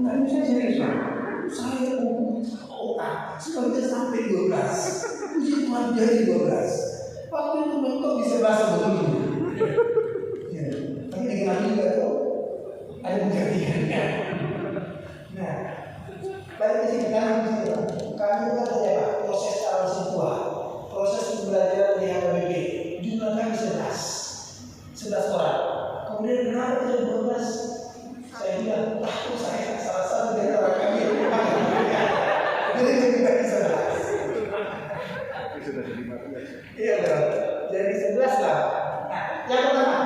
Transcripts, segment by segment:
Enggak, ini saya serius Pak. Saya sekali sampai 12. Puji Tuhan jadi 12. Waktu itu mentok bisa bahasa begini. Ya, tapi lagi lagi juga tuh ada kejadiannya. Nah, balik ke sini kami juga terjadi proses calon sebuah proses pembelajaran di HKBP. Jumlah kami 11 orang. Kemudian kenapa jadi 12? Saya bilang, saya salah satu dari orang kami. Jadi lebih dari 11. Iya dong. Jadi 11 lah. Nah, yang pertama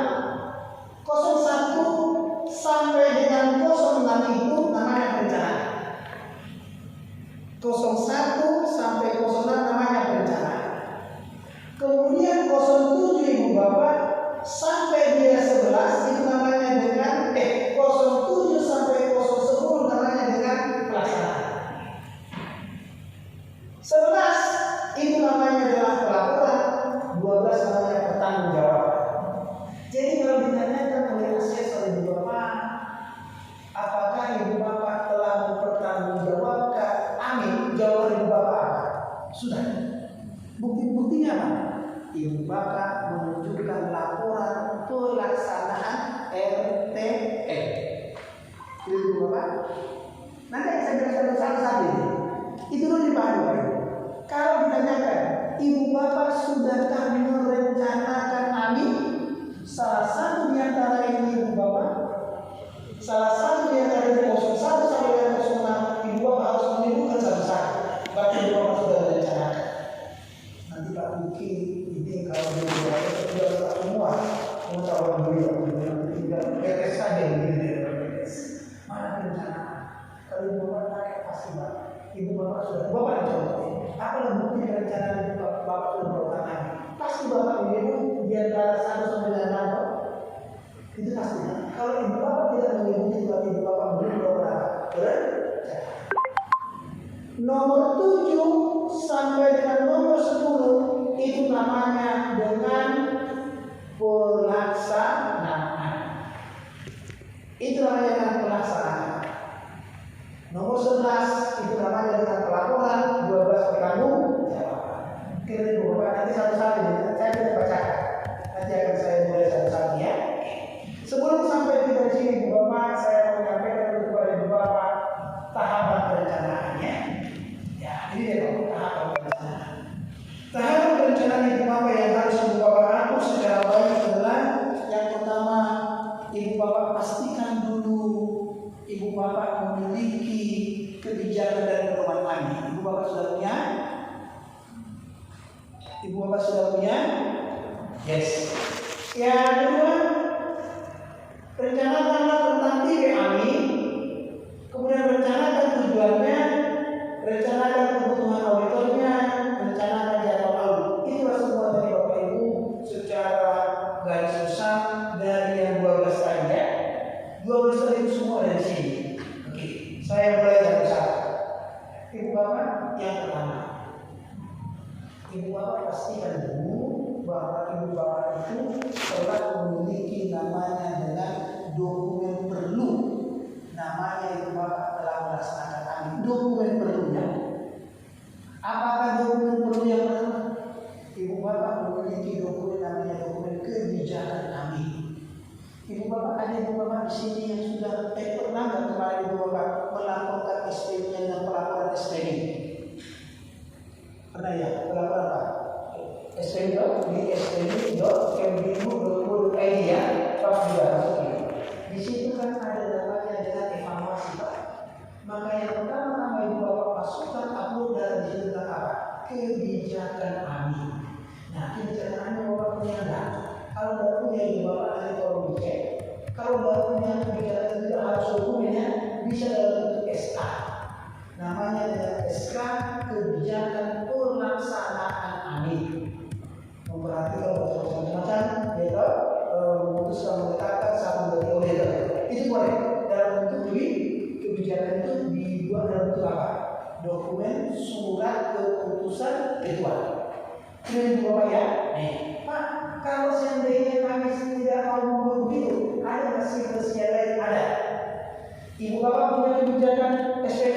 01 sampai dengan 06 itu namanya berencana. 01 sampai 06 namanya berencana. Kemudian 07 Ibu Bapak sampai dia 11 itu namanya dengan 07 sampai 010 namanya dengan pelaksanaan. 11 itu namanya adalah pelaporan, 12 namanya pertanggungjawaban. Jadi kalau ditanyakan oleh asesor Ibu Bapak, apakah Ibu Bapak telah mempertanggungjawabkan? Amin. Jawaban Ibu Bapak apa? Sudah. Bukti-buktinya apa? Ibu Bapak menunjukkan laporan pelaksanaan RTM. Ibu Bapak. Nanti saya jelaskan satu-satu ini. Itu dulu dipahami. Kalau ditanyakan, Ibu Bapak sudahkah merencanakan amin? Salah satu di antara ini Ibu Bapak, salah satu di antara ini 01 sampai dengan 06, Ibu Bapak harus menyebutkan satu-satu. Berarti Ibu Bapak sudah merencanakan. Nanti Pak Buki ini kalau dia sudah semua mengetahui beliau tidak beres saja begini beres. Mana rencana? Kalau Ibu Bapak tanya pasti Pak. Ibu Bapak sudah Bapak yang contoh. Apa yang bukti rencana Ibu Bapak sudah berapa? Pasti Bapak menyebut di antara 1 sampai dengan 6. Itu pasti. Kalau Ibu Bapak tidak menyebut berarti Ibu Bapak belum berapa? Nomor 7 sampai dengan nomor 10 itu namanya dengan pelaksanaan. Itu namanya dengan pelaksanaan. Nomor 11 itu namanya dengan pelaporan, 12 pertanggungjawaban. Kira Ibu Bapak nanti satu-satu saya tidak bacakan. Nanti akan saya mulai satu-satu ya. Sebelum sampai di sini Ibu Bapak, saya mau menyampaikan kepada Ibu Bapak tahapan perencanaannya. Ya, ini dia tahapan perencanaan. Tahapan perencanaan Ibu Bapak yang harus Ibu Bapak atur secara baik adalah yang pertama, Ibu Bapak pastikan dulu Ibu Bapak memiliki kebijakan dan pedoman kami. Ibu Bapak sudah punya? Ibu Bapak sudah punya? Yes. Yang kedua, rencanakanlah tentang TPAMI, kemudian rencanakan tujuannya, rencanakan kebutuhan auditornya, rencanakan jadwal audit. Itulah semua dari Bapak Ibu secara garis besar dari yang 12 tadi ya. 12 tadi itu semua dari sini. Oke, saya mulai dari satu. Ibu Bapak yang pertama, Ibu Bapak pastikan dulu bahwa Ibu Bapak itu telah memiliki namanya dengan dokumen perlu. Namanya Ibu Bapak telah melaksanakan dokumen perlunya. Apakah dokumen perlu yang pertama? Ibu Bapak memiliki dokumen namanya dokumen kebijakan kami. Ibu Bapak ada Ibu Bapak di sini yang sudah pernah nggak kemarin Ibu Bapak melaporkan SPM-nya dengan pelaporan SPM? Pernah ya? Pelaporan apa? SPM di spm.kemdikbud.go.id ya, Pak sudah masuk. Di situ kan ada namanya dengan evaluasi Pak. Maka yang pertama Ibu Bapak masukkan upload data di situ tentang apa? Kebijakan kami. Nah, kebijakan kami Bapak punya enggak? Kalau tidak punya Ibu Bapak nanti tolong dicek. Kalau tidak punya kebijakan itu harus dokumennya bisa dalam bentuk SK. Namanya dengan SK kebijakan pelaksanaan kami. Memperhatikan macam-macam, ya toh, memutuskan menetapkan satu dari auditor. Itu boleh dalam bentuk kebijakan itu dibuat dalam bentuk apa? Dokumen surat keputusan ketua. Ini Bapak ya. Pak, kalau seandainya kami tidak mau membuat begitu, ada masih yang lain ada. Ibu bapak punya kebijakan SPP?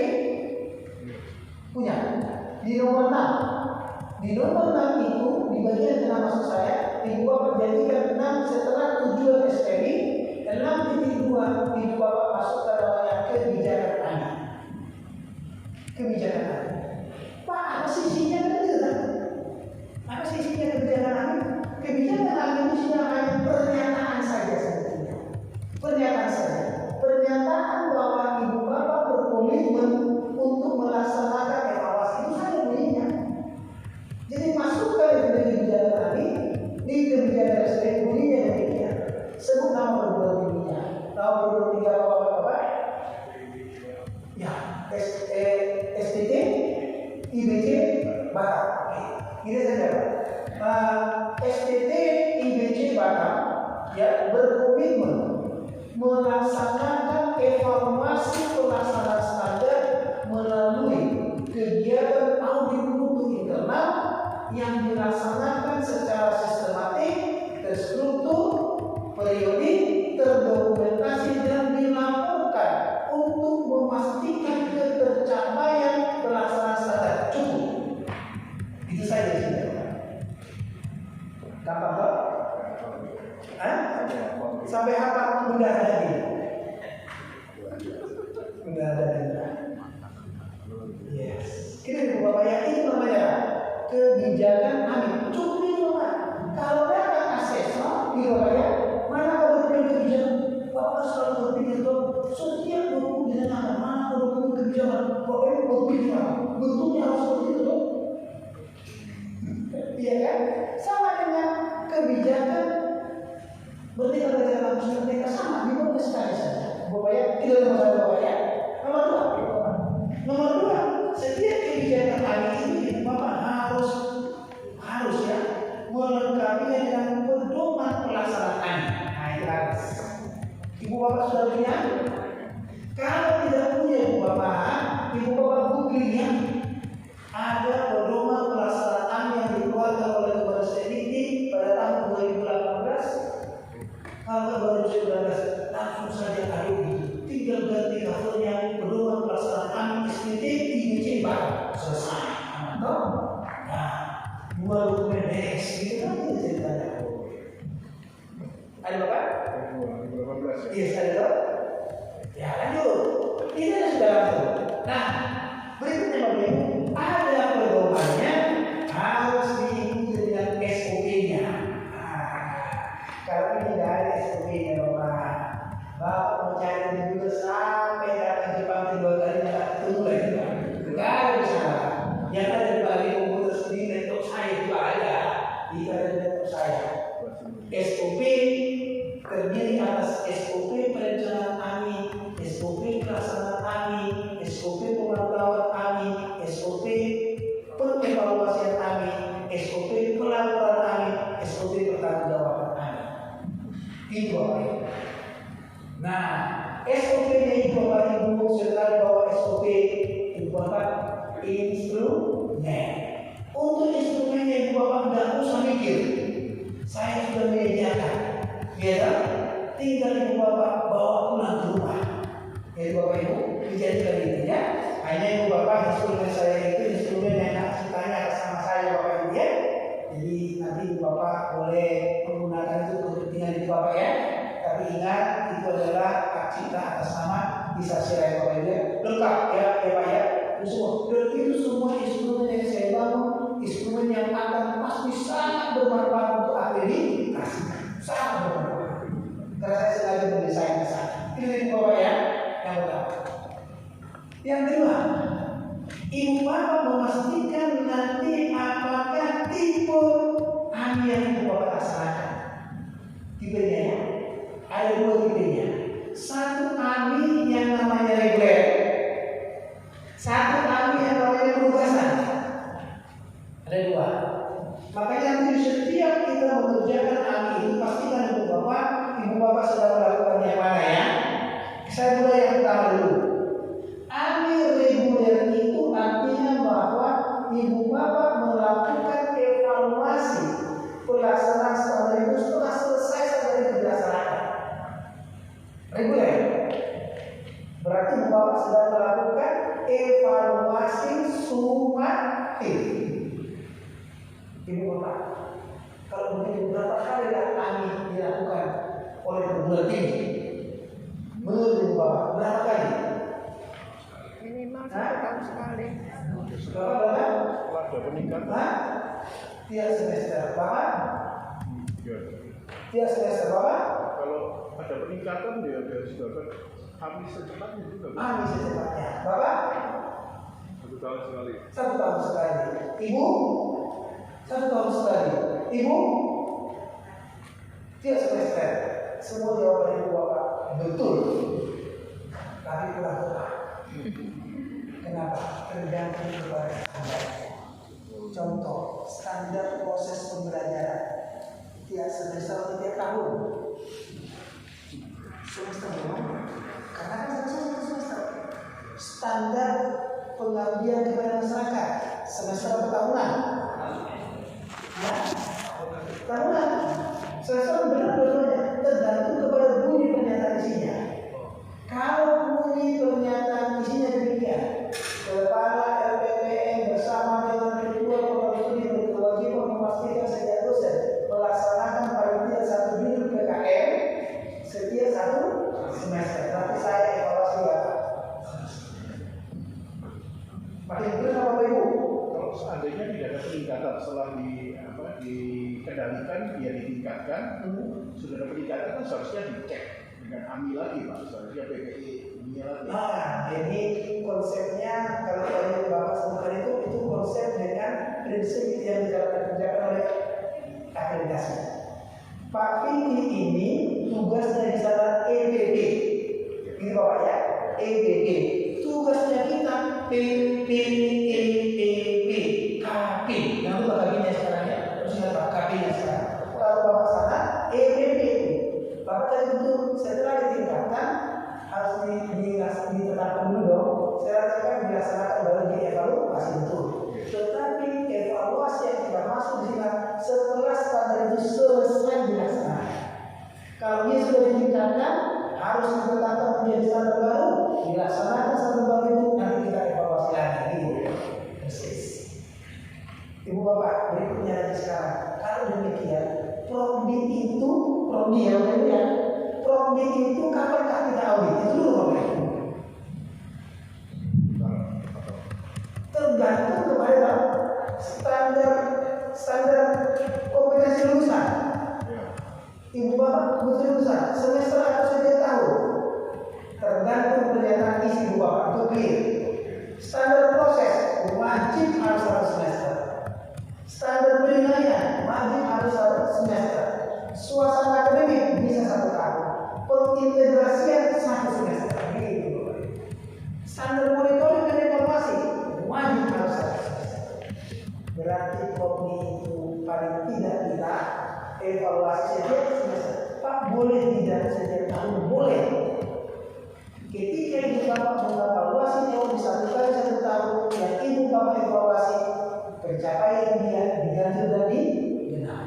Punya. Di nomor 6. Di nomor 6 itu di bagian tengah maksud saya, ibu bapak jadikan 6 setelah tujuan SPP, 6.2 ibu bapak masukkan namanya kebijakan anak. Kebijakan anak. Pak, apa sih isinya kan tidak? Apa sih isinya kebijakan anak? Kebijakan anak itu hanya pernyataan saja sebetulnya. Pernyataan saja. Pernyataan bahwa ibu bapak berkomitmen untuk melaksanakan evaluasi itu saja bunyinya. Jadi masukkan itu dari kebijakan tadi di kebijakan SPP bunyinya demikian. Sebut nama perguruan tingginya. Nama perguruan tinggi apa? Ya, STT, IBC, Batam. Ini saja. STT, IBC, Batam ya berkomitmen melaksanakan evaluasi pelaksanaan standar melalui kegiatan audit mutu internal yang dilaksanakan secara sistematik, terstruktur, periodik, terdokumentasi dan dilaporkan untuk memastikan ketercapaian pelaksanaan standar. Cukup. Itu saja sudah. Gampang tak? Sampai apa benda ada lagi? Benda ada lagi. Yes. Kita ibu bapak ya, itu namanya kebijakan amin. Cukup itu Pak. Kalau dia akan asesor, ibu bapak ya, mana kalau berpikir kebijakan? Bapak selalu berpikir tuh, setiap dokumen di sana mana dokumen kebijakan? Bapak berpikir bentuknya harus seperti itu tuh. Iya kan? Sama dengan kebijakan. Berarti kalau kita langsung mereka sama, dibuat sekali saja. Bapak ya, tidak nomor 1 Bapak ya. Nomor 2, setiap kebijakan kami ini Bapak harus ya melengkapinya dengan pedoman pelaksanaan. Nah itu harus. Ibu bapak sudah punya? Kalau tidak punya ibu bapak googling ya. Ada pedoman pelaksanaan yang dikeluarkan oleh Kementerian Sdikti pada tahun 2018. Kalau 2019 langsung saja aduk, tinggal ganti covernya pedoman pelaksanaan SPT IBC Batam selesai. Nah, 2 dokumen beres gitu kan ceritanya. Ada Bapak? 2018. Iya, ada Bapak. Ya lanjut. Ini sudah langsung. Nah, berikutnya Bapak Ibu, ada pedomannya harus diikuti dengan SOP-nya. Kalau ini tidak ada SOP-nya Bapak, Bapak mencari dulu sampai datang Jepang 2 kali tidak ketemu lagi. Tidak ada di sana. Yang ada di balik komputer sendiri laptop saya itu ada. Itu ada di laptop saya. SOP terdiri atas SOP perencanaan kami, SOP pelaksanaan kami, SOP pemantauan kami, SOP pengevaluasian kami, SOP pelaporan kami, SOP pertanggungjawaban kami. Itu Bapak Ibu. Nah, SOP-nya itu Bapak Ibu setelah bawa SOP itu Bapak instrumen. Untuk instrumennya Ibu Bapak tidak usah mikir. Saya sudah menyediakan. Ya, tinggal Ibu Bapak bawa pulang ke rumah. Ya Bapak Ibu, dijadikan itu ya. Hanya Ibu Bapak instrumen saya itu instrumen yang tanya sama saya Bapak Ibu ya. Jadi nanti Ibu Bapak boleh menggunakan itu untuk kepentingan Ibu Bapak ya. Tapi ingat itu adalah hak cipta atas nama bisa sirai Bapak Ibu ya. Lengkap ya Pak ya. Itu semua instrumen yang saya bangun, instrumen yang akan pasti sangat bermanfaat untuk akreditasi. Sangat bermanfaat. Karena saya sengaja mendesain ke sana. Itu Ibu Bapak ya. Yang pertama. Yang kedua, Ibu Bapak memastikan nanti apakah tipe AMI yang Ibu Bapak laksanakan. Tipenya ya. Ada 2 tipenya. Satu AMI yang namanya reguler. Satu AMI yang namanya penugasan. Ada 2. Makanya nanti setiap kita mengerjakan AMI itu pastikan Ibu Bapak sedang melakukan yang mana ya. Saya mulai yang pertama dulu. AMI reguler itu artinya bahwa Ibu Bapak melakukan evaluasi pelaksanaan standar itu setelah selesai standar itu dilaksanakan. Reguler. Bapak sedang melakukan evaluasi sumatif. Ibu Bapak, kalau begitu berapa kali kami dilakukan oleh perguruan tinggi? Menurut Ibu Bapak, berapa kali? Minimal 1 tahun sekali. Berapa? Ada peningkatan. Tiap semester, Bapak? Tiap semester, Bapak? Kalau ada peningkatan dia harus dapat habis secepatnya juga. Habis secepatnya, Bapak? 1 tahun sekali. 1 tahun sekali. Ibu? 1 tahun sekali. Ibu? Tiap semester. Semua jawaban Ibu Bapak betul. Tapi kurang tepat. Kenapa? Tergantung kepada standar. Contoh, standar proses pembelajaran tiap semester atau tiap tahun. Semester berapa? Karena kan semester. Standar pengabdian kepada masyarakat semester atau tahunan? Ya, tahunan. Semester benar dua-duanya tergantung kepada bunyi pernyataan isinya. Kalau bunyi pernyataan isinya demikian, Kepala LPPM bersama dengan Ketua Program Studi berkewajiban memastikan setiap dosen melaksanakan paling tidak 1 judul PKM setiap 1 semester. Tapi saya evaluasi ya. Makin benar Bapak Ibu. Kalau seandainya tidak ada peningkatan setelah dikendalikan, dia ditingkatkan, sudah ada peningkatan kan seharusnya dicek dengan AMI lagi Pak, seharusnya PPI ini lagi. Nah, jadi konsepnya kalau tadi Bapak sebutkan itu konsep dengan prinsip yang dikerjakan oleh akreditasi. Pak Fikri ini tugasnya di sana EBB, ini Bapak ya, EBB. Tugasnya kita PPEBB, KP. Nanti Bapak Kapinya sekarang ya, terus ingat Pak Kapinya sekarang. Kalau Bapak sana EBB, Bapak tadi betul setelah ditingkatkan harus ditetapkan dulu dong. Saya rasakan dilaksanakan baru dievaluasi betul. Tetapi evaluasi yang tidak masuk di sini setelah standar itu selesai dilaksanakan. Kalau dia sudah ditingkatkan, harus ditetapkan menjadi standar baru, dilaksanakan standar baru itu nanti kita evaluasi lagi. Gitu. Persis. Ibu Bapak, berikutnya lagi sekarang. Kalau demikian, prodi itu, prodi yang berbeda. Prodi itu kapankah kita audit? Itu dulu Bapak. Tergantung kepada standar kompetensi lulusan. Ibu Bapak kompetensi lulusan semester atau setiap tahun. Tergantung pernyataan isi Ibu Bapak itu clear. Standar proses wajib harus 1 semester. Standar penilaian wajib harus 1 semester. Suasana akademik bisa 1 tahun. Pengintegrasian 1 semester. Gitu. Standar monitoring dan evaluasi wajib harus 1 semester. Berarti prodi itu paling tidak kita evaluasi setiap semester. Pak boleh tidak setiap tahun? Boleh. Ketika Ibu Bapak mengevaluasi teori 1 kali 1 tahun, yang Ibu Bapak evaluasi pencapaian dia diganti dan digenap.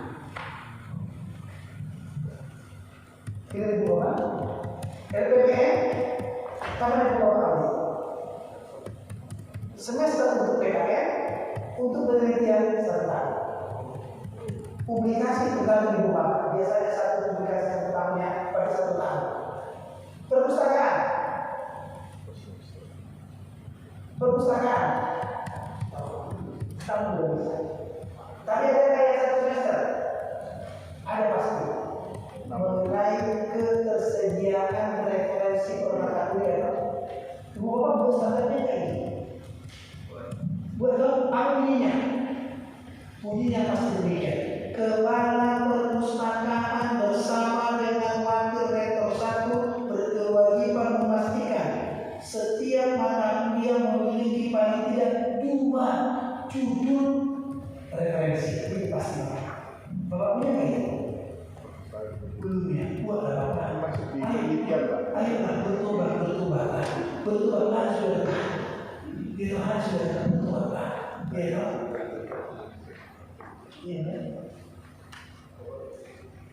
Kita Ibu Bapak, LPPM, kapan Ibu Bapak audit? Semester untuk PKM, untuk penelitian 1 tahun. Publikasi tergantung Ibu Bapak. Biasanya 1 publikasi 1 tahunnya pada 1 tahun. Perpustakaan. Tahun belum bisa. Tapi ada kayak 1 semester. Ada pasti. Mengenai ketersediaan referensi permata kuliah. Ibu Bapak buat standarnya kayak gini. Buat apa bunyinya? Bunyinya pasti demikian. Kepala perpustakaan bersama dengan wakil rektor 1 berkewajiban memastikan setiap mata kuliah memiliki paling tidak 2 judul referensi. Ini pasti Bapak punya nggak itu? Belum ya. Buat apa? Masih di penelitian Pak. Ayo bertobat sudah. Itu harus sudah bertobat. Ya. Iya.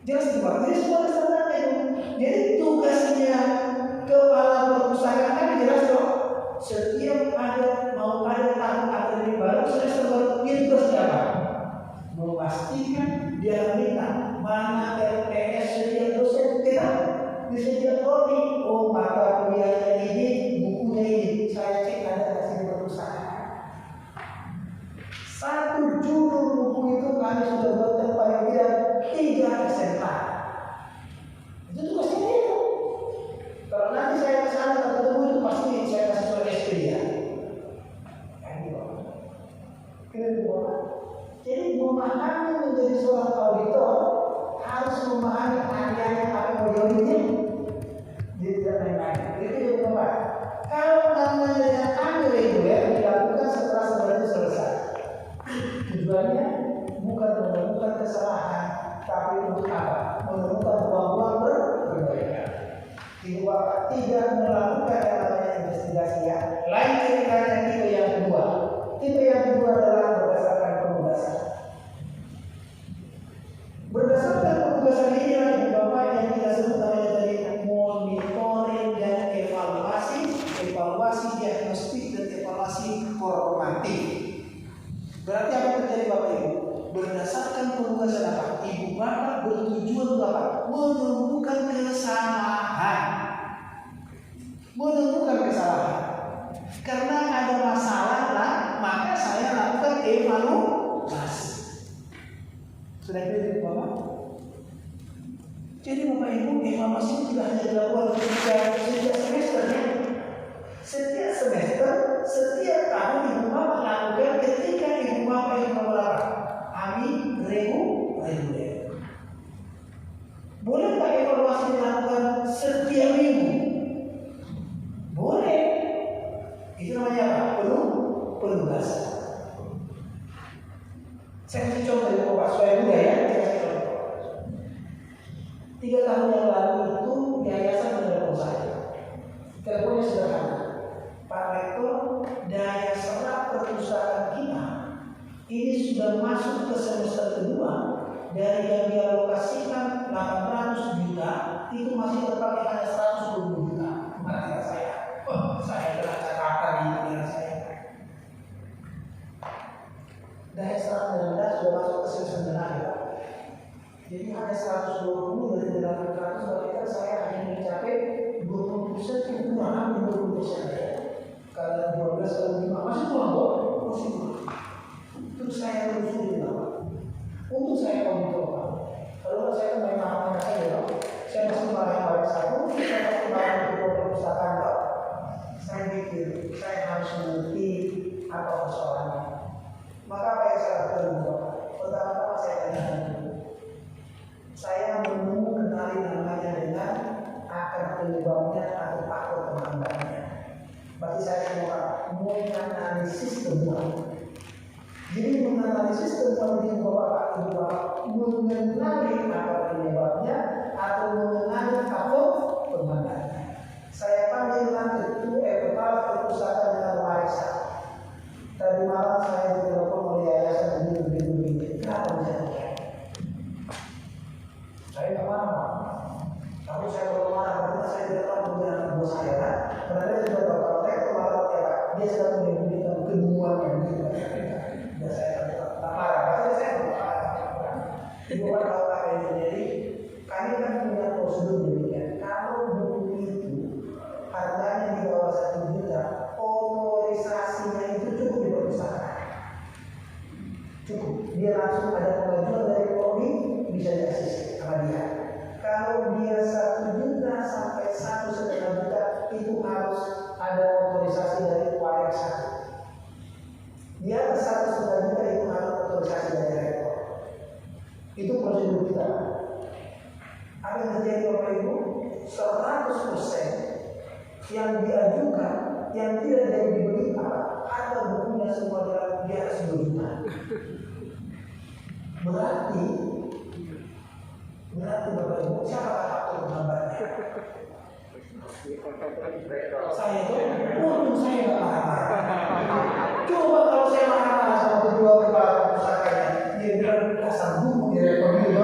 Jelas itu Pak. Jadi semua standarnya itu. Jadi tugasnya kepala perpustakaan kan jelas dong. Berarti apa yang terjadi Bapak Ibu? Berdasarkan penugasan apa? Ibu bapak bertujuan untuk apa? Menemukan kesalahan. Menemukan kesalahan. Karena ada masalah lah, maka saya lakukan evaluasi. Sudah clear Bapak? Jadi Bapak Ibu, evaluasi itu tidak hanya dilakukan setiap semester ya. Setiap semester, setiap tahun ibu bapak lakukan ketika ibu bapak yang melakukan reguler. Boleh tak evaluasi dilakukan setiap minggu? Boleh. Itu namanya apa? Penugasan. Saya kasih contoh dari Bapak supaya mudah ya. Saya kasih contoh. 3 tahun yang lalu itu yayasan menelpon saya. Teleponnya sederhana. Pak Rektor, daya serap perpustakaan kita ini sudah masuk ke semester kedua. Dari yang dialokasikan 800 juta itu masih terpakai hanya 120 juta. Mana kata saya? Oh, saya telah catatan di pikiran saya. Daya serap dana sudah masuk ke semester tengah ya. Jadi hanya 120 dari 800 berarti kan saya hanya mencapai 20% itu kurang hampir 20% ya. Kalau 12 kalau 5 masih kurang kok, masih kurang. Terus saya telusuri Bapak. Untuk saya komito Pak. Kalau saya main mahal saja Pak. Saya masih marah satu, saya masih marah kedua perpustakaan Pak. Saya pikir saya harus mengerti apa persoalannya. Maka apa yang saya lakukan Bapak? Pertama-tama saya tanyakan dulu. Saya mengenali namanya dengan akar penyebabnya atau faktor penghambatnya. Berarti saya semua menganalisis temuan. Jadi menganalisis temuan di Bapak Ibu mengenali akar penyebabnya atau mengenali faktor penghambatnya. Saya panggilkan kepala perpustakaan dengan Marisa. Tadi malam saya ditelepon oleh yayasan ini begini. Kenapa menjadi? Saya tak marah. Kalau saya marah, karena saya tidak tahu dengan bos saya. Karena dia sudah tahu kalau saya kemarin dia sedang memberikan kedua yang gitu. Dan saya tak marah. Karena saya tak marah. Ibu tahu apa yang terjadi? Kami kan punya prosedur demikian. Kalau buku itu harganya di bawah 1 juta, otorisasinya itu cukup di perpustakaan. Cukup. Dia langsung ada pengajuan dari Polri bisa diakses sama dia. Kalau dia 1 juta sampai 1,5 juta itu harus ada otorisasi dari Wayak 1. Dia 1,5 juta itu harus otorisasi dari rektor. Itu prosedur kita. Apa yang terjadi Bapak Ibu? 100% yang diajukan yang tidak jadi dibeli ada bukunya semua di atas 2 juta. Berarti Bapak Ibu siapa faktor penghambatnya? Saya itu untung saya nggak marah-marah. Coba kalau saya marah-marah sama kedua kepala pusakanya, dia bilang dasar buku di rekor itu,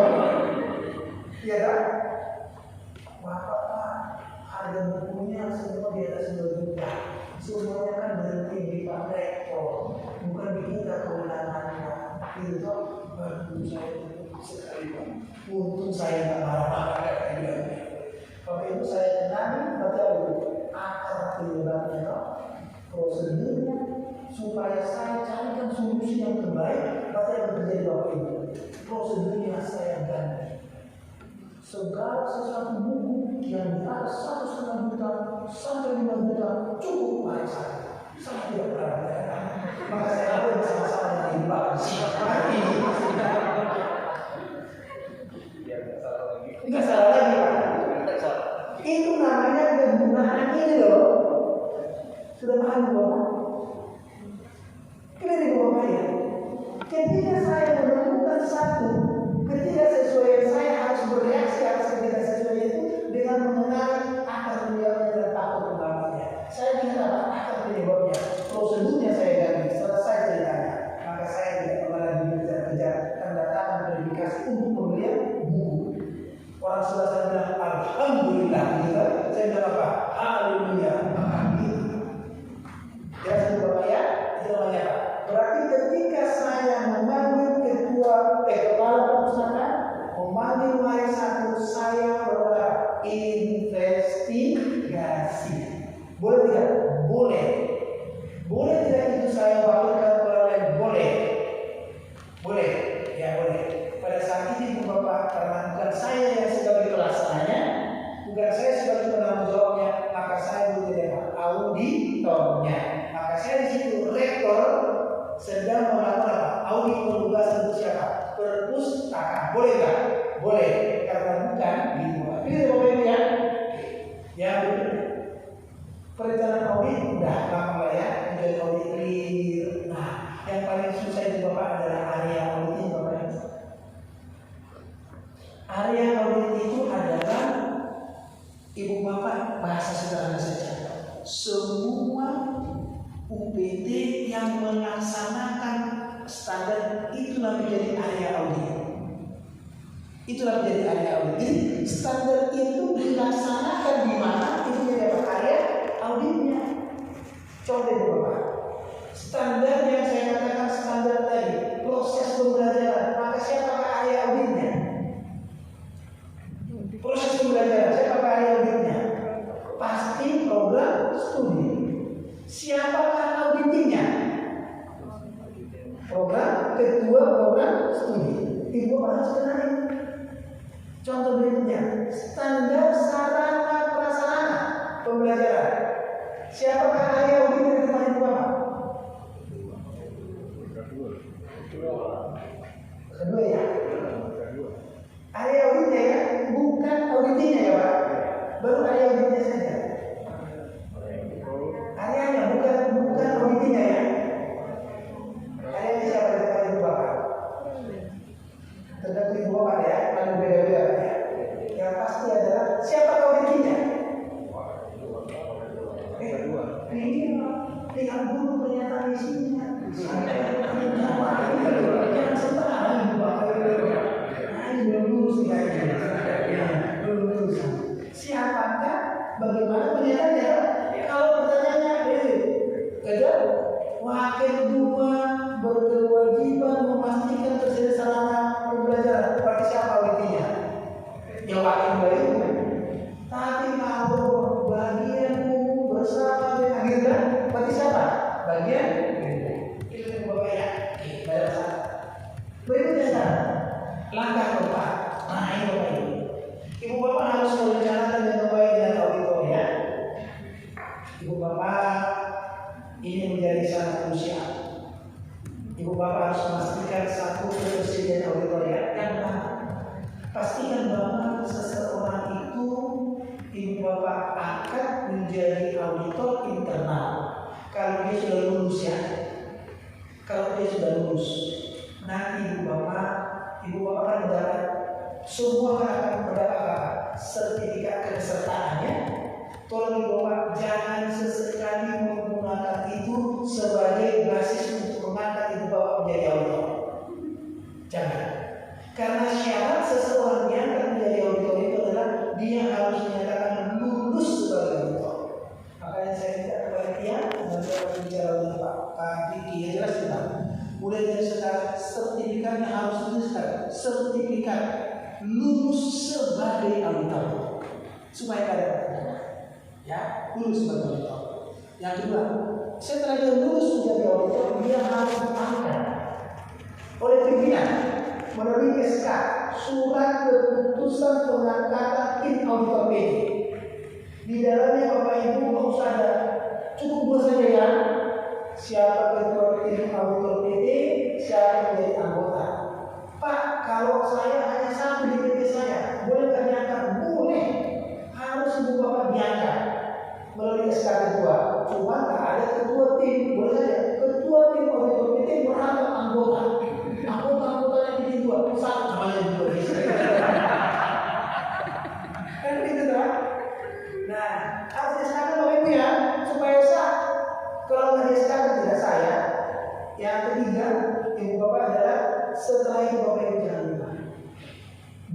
iya kan? Bapak harga bukunya semua di atas 2 juta. Semuanya kan berhenti di Pak Rektor, bukan di kita kewenangannya. Itu baru saya sekali Pak. Untung saya nggak marah-marah kayak dia. Oke itu saya kenali berarti akar penyebabnya, prosedurnya supaya saya carikan solusi yang terbaik. Berarti yang terjadi Bapak Ibu, prosedurnya saya ganti. Segala sesuatu buku yang di atas 1,5 juta sampai 5 juta cukup baik saya. Saya tidak pernah. Maka saya tahu bersama-sama dengan Ibu Bapak. Enggak salah lagi Pak. Itu namanya kegunaan ini loh. Sudah paham Bapak? Clear Ibu Bapak ya? Ketika saya menemukan satu, ketidaksesuaian saya harus bereaksi atas ketidaksesuaian itu dengan mengenali akar penyebabnya dan faktor penghambatnya. Saya auditornya. Maka saya di situ rektor sedang melakukan apa? Audit penugasan untuk siapa? Perpustakaan. Boleh nggak? Boleh. Karena bukan gitu. Ini Bapak Ibu ya. Yang perencanaan audit udah gampang lah ya. Menjadi audit clear. Nah, yang paling susah itu Bapak adalah area audit ini Bapak Ibu. Area audit itu adalah Ibu Bapak bahasa sederhana saja. Semua UPT yang melaksanakan standar itulah menjadi area audit. Itulah menjadi area audit. Jadi standar itu dilaksanakan di mana itu menjadi area auditnya. Contoh Ibu Bapak, standar yang saya katakan standar tadi proses pembelajaran, maka siapa area auditnya? Proses pembelajaran siapa area auditnya? Pasti program studi. Siapakah auditnya? Ketua program studi. Ibu harus kenal. Contoh berikutnya, standar sarana prasarana pembelajaran. Siapakah area auditnya di tempat Ibu Bapak? Kedua ya. Area auditnya ya, bukan auditnya ya Pak. Baru area auditnya saja. Areanya bukan auditnya ya. Areanya siapa di tempat Ibu Bapak? Tergantung Ibu Bapak ya, lalu beda-beda ya. Yang pasti adalah siapa auditnya? Lihat dulu pernyataan isinya. Jangan sembarangan Ibu Bapak. Belum lulus belum. Siapakah? Bagaimana pernyataannya? Kalau pertanyaannya kejar wakil 2 berkewajiban memastikan tersedia sarana pembelajaran. Berarti siapa auditnya? Ya wakil 2 itu. Tapi kalau bagian umum bersama dengan kita, berarti siapa? Bagian itu Bapak ya. Berikutnya sekarang langkah keempat. Nah ini Bapak Ibu. Ibu Bapak harus merencanakan dengan baik dengan auditor ya. Ibu Bapak ini menjadi sangat krusial. Ibu Bapak harus memastikan satu ketersediaan auditor ya. Yang pertama, pastikan bahwa seseorang itu Ibu Bapak akan menjadi auditor internal. Kalau dia sudah lulus ya. Kalau dia sudah lulus, nanti Ibu Bapak akan mendapat semua akan mendapat sertifikat kesertaannya. Tolong Ibu Bapak jangan sesekali menggunakan itu sebagai basis untuk mengangkat Ibu Bapak menjadi auditor. Jangan. Karena syarat seseorang yang akan menjadi auditor itu adalah dia harus menyatakan lulus sebagai auditor. Makanya saya minta kepada dia nanti akan bicara dengan Pak Diki ya jelas kita. Mulai dari sekarang sertifikatnya harus dituliskan sertifikat lulus sebagai auditor supaya ada ya lulus sebagai auditor. Yang kedua, setelah dia lulus menjadi auditor dia harus diangkat oleh pimpinan melalui SK surat keputusan pengangkatan tim auditor PT. Di dalamnya Bapak Ibu nggak usah ada, cukup 2 saja ya. Siapa ketua tim auditor PT, siapa menjadi anggota. Pak, kalau saya hanya satu di PT saya, boleh nggak diangkat? Boleh. Harus Ibu Bapak diangkat melalui SK ketua. Cuma nggak ada ketua tim, boleh saja. Ketua tim auditor PT berapa anggota? Anggotanya di 2, satu namanya juga bisa. Kan itu kan? Nah, harus disesuaikan Bapak Ibu ya, supaya sah. Kalau nggak disesuaikan tidak saya. Yang ketiga, Ibu Bapak adalah setelah Ibu Bapak Ibu jangan lupa.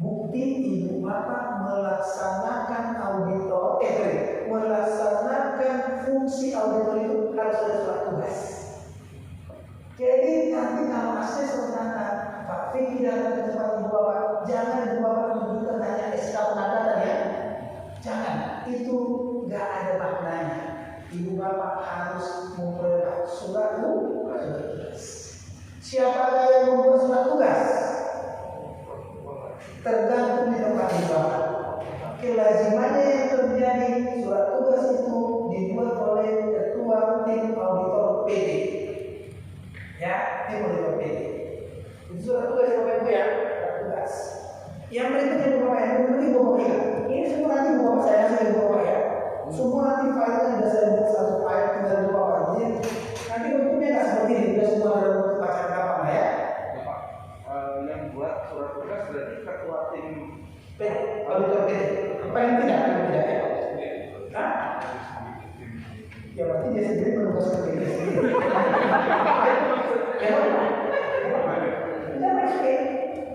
Bukti Ibu Bapak melaksanakan melaksanakan fungsi auditor itu harus ada surat tugas. Jadi nanti kalau asesor ternyata Pak Fikri datang ke tempat Ibu Bapak, jangan Ibu Bapak menunjukkan hanya SK pengangkatan ya. Jangan, itu nggak ada maknanya. Ibu Bapak harus memperoleh surat tugas. Siapa yang membuat surat tugas? Tergantung di tempat Ibu Bapak. Kelazimannya yang terjadi surat tugas itu dibuat oleh auditor PT. Paling tidak ya. Hah? Ya berarti dia sendiri menugaskan diri sendiri. Ya,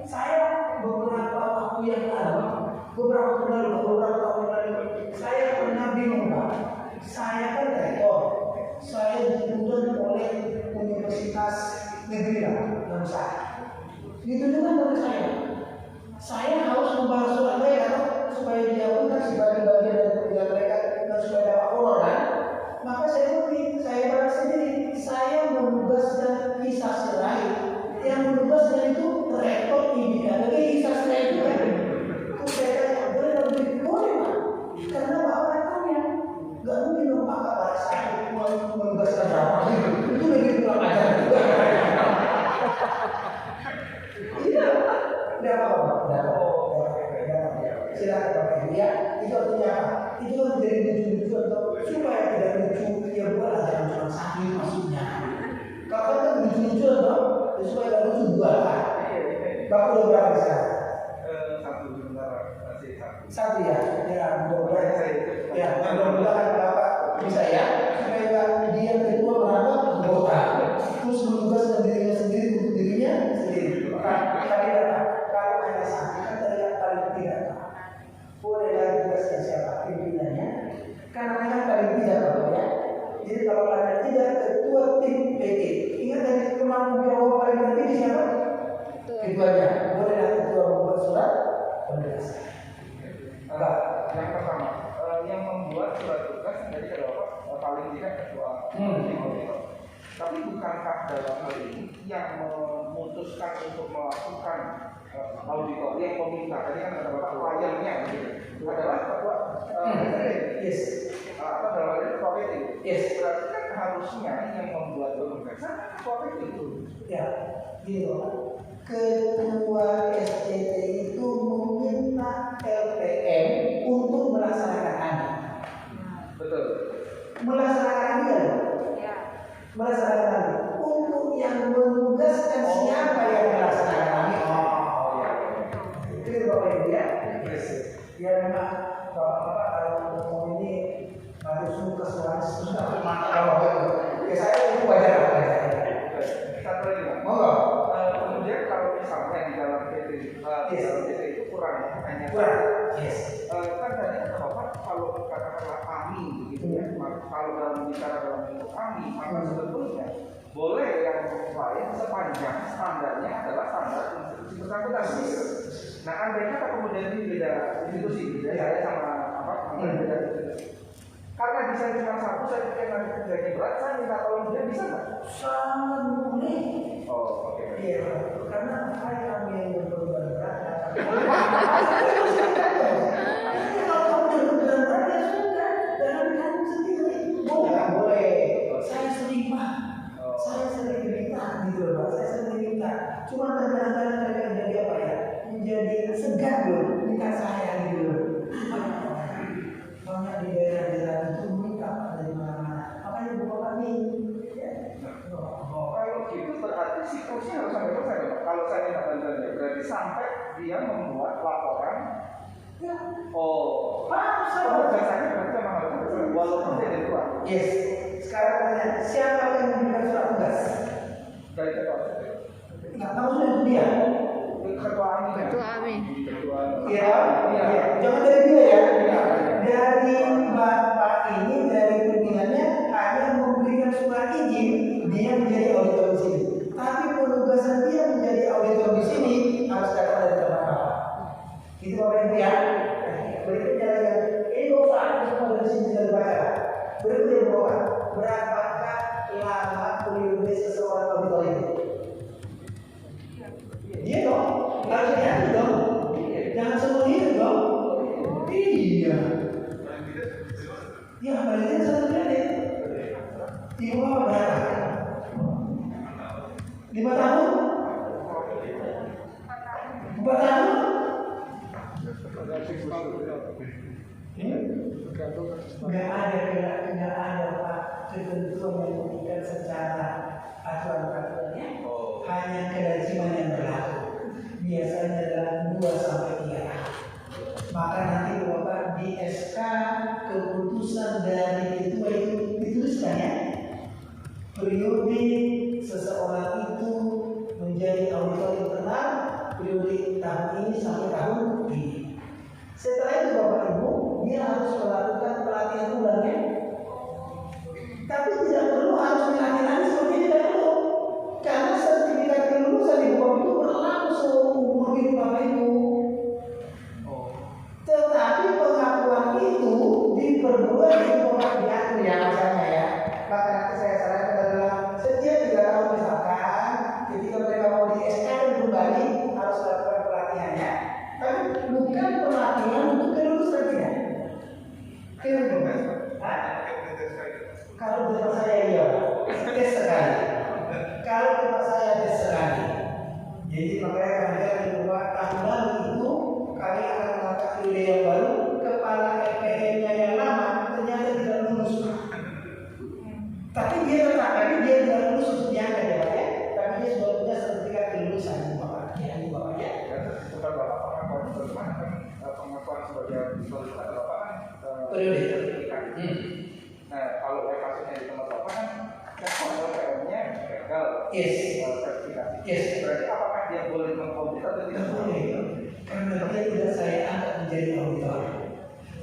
saya beberapa waktu yang lalu, beberapa tahun lalu, saya pernah bingung Pak. Saya kan rektor, saya dituntut oleh universitas negeri lah, yang besar. Itu juga menurut saya. Saya harus membahas surat mereka supaya diakukan sebagai bagian dari pekerjaan mereka dan supaya dapat honor kan. Maka saya bahas sendiri, saya menugaskan kisah lain. Yang menugaskan itu rektor IBK, jadi kisah lain itu kan. Terus saya tanya, boleh lebih boleh Pak? Karena Bapak rektornya nggak mungkin dong Pak pada saat menugaskan berapa itu lebih kurang ajar juga. Iya, udah apa? Silakan Bapak Ibu ya. Itu artinya apa? Itu kan menjadi lucu-lucu atau supaya tidak lucu ya buatlah jangan cuma satu maksudnya. Kalau kan lucu-lucu atau supaya tidak lucu dua lah. Bapak udah berapa sekarang? Satu sementara masih satu. Satu ya. Ya mudah-mudahan ya mudah-mudahan Bapak bisa ya supaya dia kedua beranggap anggota terus menugaskan dirinya sendiri untuk dirinya sendiri. Tadi kalau hanya satu kan tadi yang paling tidak boleh lagi tugasnya siapa pimpinannya karena yang paling tidak Bapak ya. Jadi kalau ada tidak ketua tim PT ingat dari kemampuan jawab paling penting siapa? Ketuanya. Boleh lagi ketua membuat surat penjelasan. Yang pertama, yang membuat surat tugas dari kedua paling tidak ketua auditor. Tapi bukankah dalam hal ini yang memutuskan untuk melakukan auditor yang meminta tadi kan ada bapak kliennya gitu adalah ketua Yes. apa dalam hal ini ketua PT. Yes. Berarti kan harusnya yang membuat penugasan ketua PT itu. Ya, gitu. Ketua SCT itu meminta LPM untuk melaksanakan AMI. Betul. Melaksanakan AMI ya? Ya. Melaksanakan AMI. Untuk yang menugaskan siapa yang melaksanakan AMI? Oh, ya. Itu Bapak Ibu ya. Yes. Ya memang Bapak kalau mau ini harus suka suara kalau ya saya itu wajar lah. Satu lagi Pak. Monggo. Kemudian kalau misalnya di dalam PT, di dalam PT itu kurang hanya Kurang. Yes. kan tadi kata Bapak kalau katakanlah AMI begitu ya, kalau dalam bicara dalam bentuk AMI maka sebetulnya boleh yang lain sepanjang standarnya adalah standar institusi bersangkutan. Nah, andai kata kemudian ini beda institusi, beda saya sama apa, beda institusi. Karena bisa cuma satu, saya pikir nanti kerjanya berat, saya minta tolong dia bisa nggak? Sangat boleh. Oh, oke. Iya, karena saya kami yang berkorban berat. Kalau kamu berkorban berat ya sudah, jangan kamu sendiri. Boleh. Saya sering Pak. Saya sering diminta gitu loh Pak. Saya sering diminta. Cuma kadang-kadang mereka menjadi apa ya? Menjadi segan loh minta saya gitu loh. Banyak di daerah-daerah itu minta dari mana-mana. Makanya Bapak kami ya. Kalau gitu berarti siklusnya harus sampai selesai Pak. Kalau saya minta bantuan dia, berarti sampai dia membuat laporan. Ya. Oh, Saya penugasannya berarti memang harus selesai, walaupun dia di luar. yes. Sekarang tanya, siapa yang memberikan surat tugas? Dari ketua. Nggak tahu sudah itu dia. Ketua AMI. Ketua AMI. Ketua. Iya. Jangan dari dia ya. Dari Bapak ini dari pimpinannya hanya memberikan surat izin dia menjadi auditor di sini. Tapi penugasan dia menjadi auditor di sini harus datang dari teman Bapak. Itu Bapak Ibu ya. Berikutnya lagi. Ini Bapak semua dari sini sudah dibaca. Berikutnya Bapak, berapakah lama periode seseorang auditor itu? Iya dong, harusnya itu dong. Jangan semua itu dong. Iya. Ya, paling tidak 1 menit. Ibu apa berapa? 5 tahun? 4 tahun? Nggak ada Pak ketentuan yang diberikan secara aturan-aturannya. Hanya kewajiban yang berlaku. Biasanya adalah 2 sampai 3 tahun. Maka nanti Bapak di SK keputusan dari ketua itu dituliskan ya, periode seseorang itu menjadi auditor internal periode tahun ini sampai tahun ini. Setelah itu Bapak Ibu, dia harus melakukan pelatihan ulang ya. Tapi tidak perlu harus melatih seperti ini, tidak perlu. Karena sertifikat kelulusan di Bapak itu berlaku seumur hidup Bapak Ibu. Tetapi pengakuan itu diperluas di Bapak diakui ya misalnya ya. Maka nanti saya sarankan adalah setiap 3 tahun misalkan, ketika mereka mau di SK kembali harus lakukan pelatihannya. Tapi bukan pelatihan untuk kelulusan tidak. Kelulusan. Kalau tempat saya iya, tes sekali. Kalau tempat saya tes sekali. Jadi makanya kami bahwa tahun lalu itu kami akan mengangkat periode yang baru, kepala FPM-nya yang lama ternyata tidak lulus. Tapi dia tidak lulus untuk diangkat ya Pak ya. Tapi dia sudah punya sertifikat kelulusan Bapak. Ya ini Bapak ya. Bukan Bapak pengakuan bagaimana kan pengakuan sebagai auditor adalah Bapak kan Periode. sertifikat. Nah kalau kasusnya di tempat Bapak kan LPM-nya gagal sertifikasi. Yes. Berarti apakah dia boleh mengaudit atau tidak boleh? Karena dia tidak saya angkat menjadi auditor,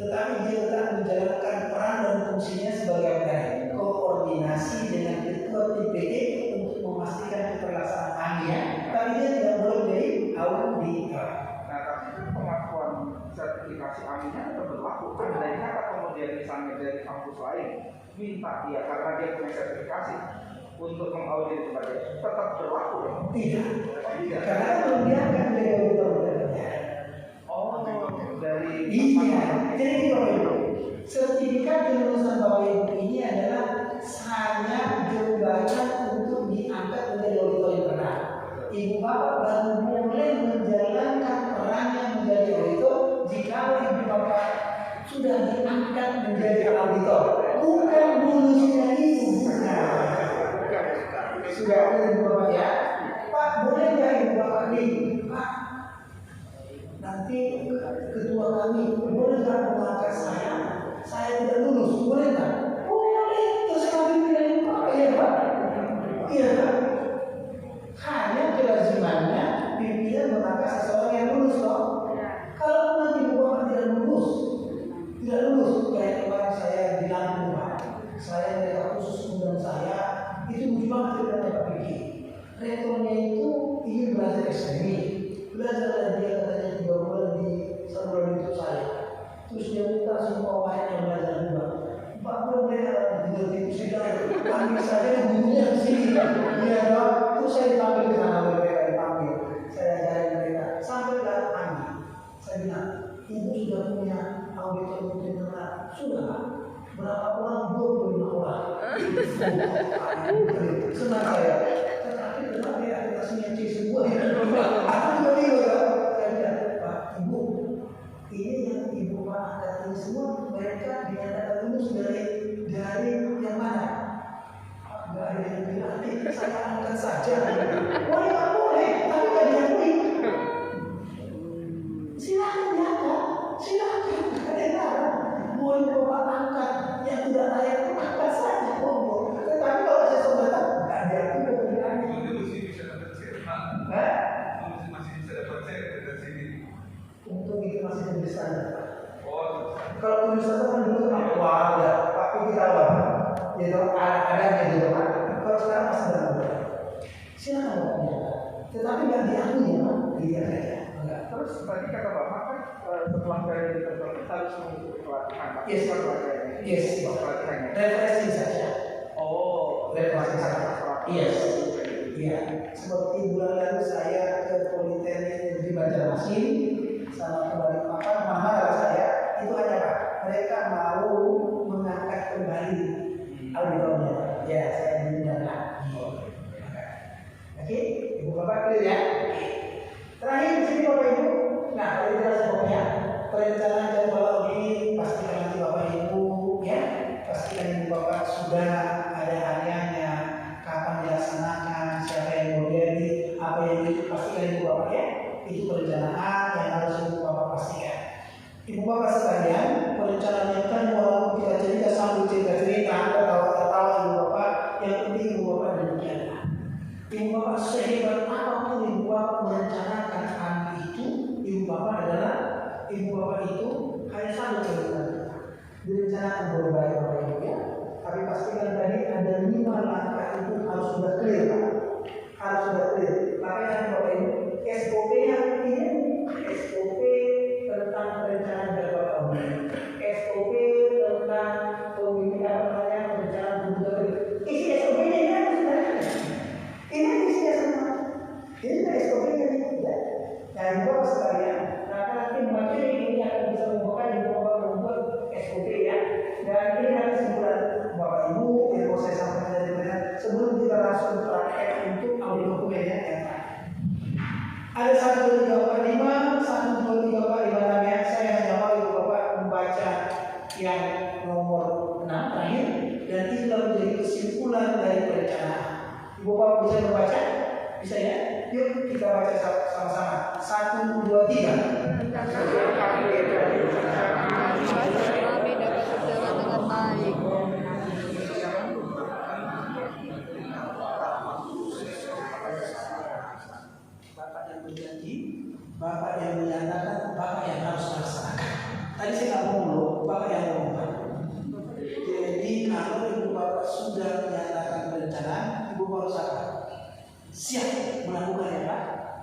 tetapi dia tetap menjalankan peran dan fungsinya sebagai koordinasi dengan ketua TPD untuk memastikan keterlaksanaan tapi dia tidak boleh menjadi auditor. Nah tapi kan pengakuan sertifikasi aminnya tetap berlaku. Andai kata kemudian misalnya dari kampus lain minta dia karena dia punya sertifikasi untuk mengaudit tempatnya, tetap berlaku dong? Tidak. Karena kalau dia akan menjadi auditor dari jadi Bapak Ibu, sertifikat kelulusan Bapak Ibu ini adalah hanya jembatan untuk diangkat menjadi auditor internal. Ibu Bapak baru boleh menjalankan perannya menjadi auditor jika Ibu Bapak sudah diangkat menjadi auditor, bukan bonusnya itu. Sudah ada Ibu Bapak ya, Pak boleh nggak Ibu Bapak nih, Pak? Nanti ketua kami boleh nggak mengangkat saya tidak lulus, boleh nggak? Boleh, terus kami bilang Pak, iya Pak, iya Pak. Hanya kelazimannya pimpinan mengangkat seseorang yang lulus loh. Kalau nanti Bapak tidak lulus, kayak kemarin saya bilang Pak, saya mereka khusus undang saya, itu cuma tidak dapat pikir. Rektornya itu ingin belajar SMI, belajar dia katanya 3 bulan di saluran itu saya. Terus dia minta semua wahai yang belajar juga. 4 bulan mereka mengerti itu sudah panggil saja gurunya ke sini. Iya Pak, terus saya dipanggil ke sana mereka dipanggil. Saya ajarin mereka sampai ke Andi. Saya bilang, ibu sudah punya auditor internal, sudah Pak. Berapa orang? 25 orang. Senang saya. Tetapi kenapa ya atasnya C semua ya? Aku juga bingung ya. Saya bilang, Pak, Ibu, ini yang Ibu Pak angkat ini semua mereka dinyatakan lulus dari yang mana? Enggak ada yang bilang, saya angkat saja. Boleh Pak, boleh, tapi nggak diakui. Silakan diangkat, silakan. Ada boleh Bapak angkat yang tidak layak itu angkat saja, monggo. Tetapi kalau saya sudah nggak diakui. Untuk itu masih tulisan. Kalau tulisan itu kan dulu wah ada, tapi kita tahu apa? Itu ada gitu Pak. Kalau sekarang masih ada. Silakan Bapak. Tetapi nggak diakui ya Pak. Iya saja. Terus tadi kata Bapak kan setelah periode tertentu harus mengikuti pelatihan. Yes. Pelatihannya. Refreshing saja. Refreshing saja. Yes. Iya. Seperti bulan lalu saya ke Politeknik Negeri Banjarmasin sama kembali Bapak, mahal saya itu hanya Pak. Mereka mau mengangkat kembali auditornya. Ya, saya diundang lagi. Oke, Ibu Bapak clear ya. Terakhir di sini Bapak Ibu. Nah, kalau jelas pokoknya perencanaan jadwal ini pastikan nanti Bapak Ibu ya, pastikan Ibu Bapak sudah ada hariannya, kapan dilaksanakan, siapa yang mau jadi, apa yang itu pastikan Ibu Bapak ya. Itu perencanaan yang harus Ibu Bapak pastikan. Ibu bapak sehebat apapun ibu bapak merencanakan AMI itu, ibu bapak itu hanya satu keinginan, direncanakan berbaik bapak ibu ya. Tapi pastikan tadi ada 5 langkah itu harus sudah clear Pak. Harus sudah clear. Makanya bapak ibu SOP yang ini SOP tentang perencanaan jadwal tahun, SOP tentang pemilihan perencanaan budaya. Isi SOP-nya ini harus sebenarnya. Ini isinya semua. Ini SOP-nya ini ya. Nah, ibu sekalian, nanti materi ini akan bisa membuat SOP ya. Dan ini nanti sebulan bapak ibu yang mau saya sampaikan dari mana sebelum kita langsung praktek untuk audit dokumennya ya. Ada 1, 2, 3, 4, 5, 1, 2, 3, 4, 5 namanya. Saya hanya mau ibu bapak membaca yang nomor 6 terakhir dan itu menjadi kesimpulan dari perencanaan. Ibu bapak bisa membaca? Bisa ya? Yuk kita baca sama-sama. 1, 2, 3. Kami dapat berjalan dengan baik. Bapak yang berjanji, bapak yang menyatakan, bapak yang harus melaksanakan. Tadi saya nggak ngomong loh, bapak yang ngomong. Jadi kalau ibu bapak sudah menyatakan perencanaan, ibu bapak harus apa? Siap melakukan ya Pak.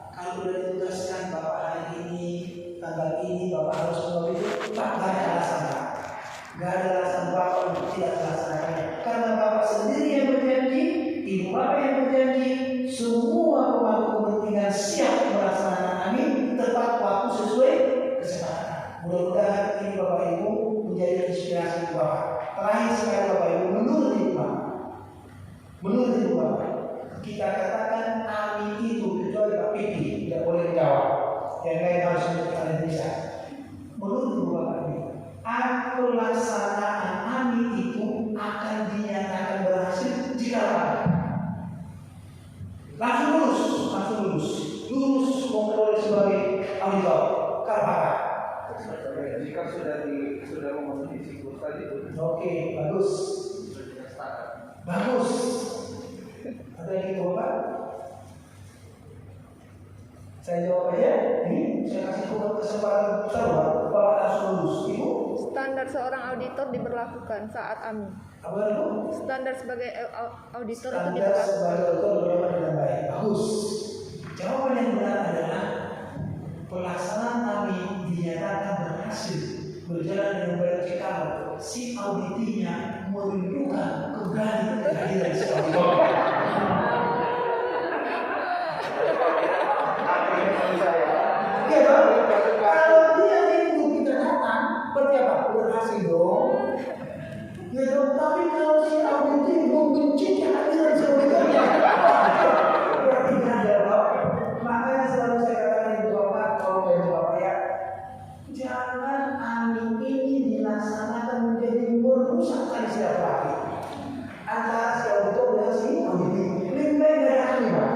Kalau sudah ditugaskan bapak hari ini, tanggal ini, bapak harus melakukan itu, Pak nggak ada alasan Pak. Nggak ada alasan bapak untuk tidak melaksanakannya. Karena bapak sendiri yang berjanji, ibu bapak yang berjanji, semua pemangku kepentingan siap melaksanakan amin tepat waktu sesuai kesepakatan. Mudah-mudahan ini bapak ibu menjadi inspirasi bapak. Terakhir sekali bapak ibu, menurut ibu bapak, kita katakan amin itu kecuali Pak Pipi tidak boleh dijawab. Yang lain harus menunjukkan Indonesia. Menurut ibu bapak ini, pelaksanaan amin itu akan dinyatakan berhasil jika langsung lulus kontrol sebagai auditor karena jika sudah memenuhi siklus tadi itu. Oke, bagus. Ada yang gitu Bapak? Saya jawab aja. Ini saya kasih kesempatan besar Bapak langsung lulus. Ibu? Standar seorang auditor diberlakukan saat AMI. Apa itu? Standar sebagai auditor itu Standar diberlakukan. sebagai auditor berjalan dengan baik. Bagus. Jawaban yang benar adalah pelaksanaan kami dinyatakan berhasil berjalan dengan baik jika si auditinya menunjukkan keberanian kehadiran si auditor. Iya Pak. Kalau dia minggu kita datang, berarti apa? Berhasil dong. Ya dong. Tapi kalau si auditor membenci kehadiran si auditornya, berarti tidak ada Pak. Makanya selalu saya katakan ibu bapak, kalau ibu bapak ya, jangan amin ini dilaksanakan menjadi merusak tadi siapa lagi antara si auditor dengan si auditor. Lebih baik dari ahli Pak.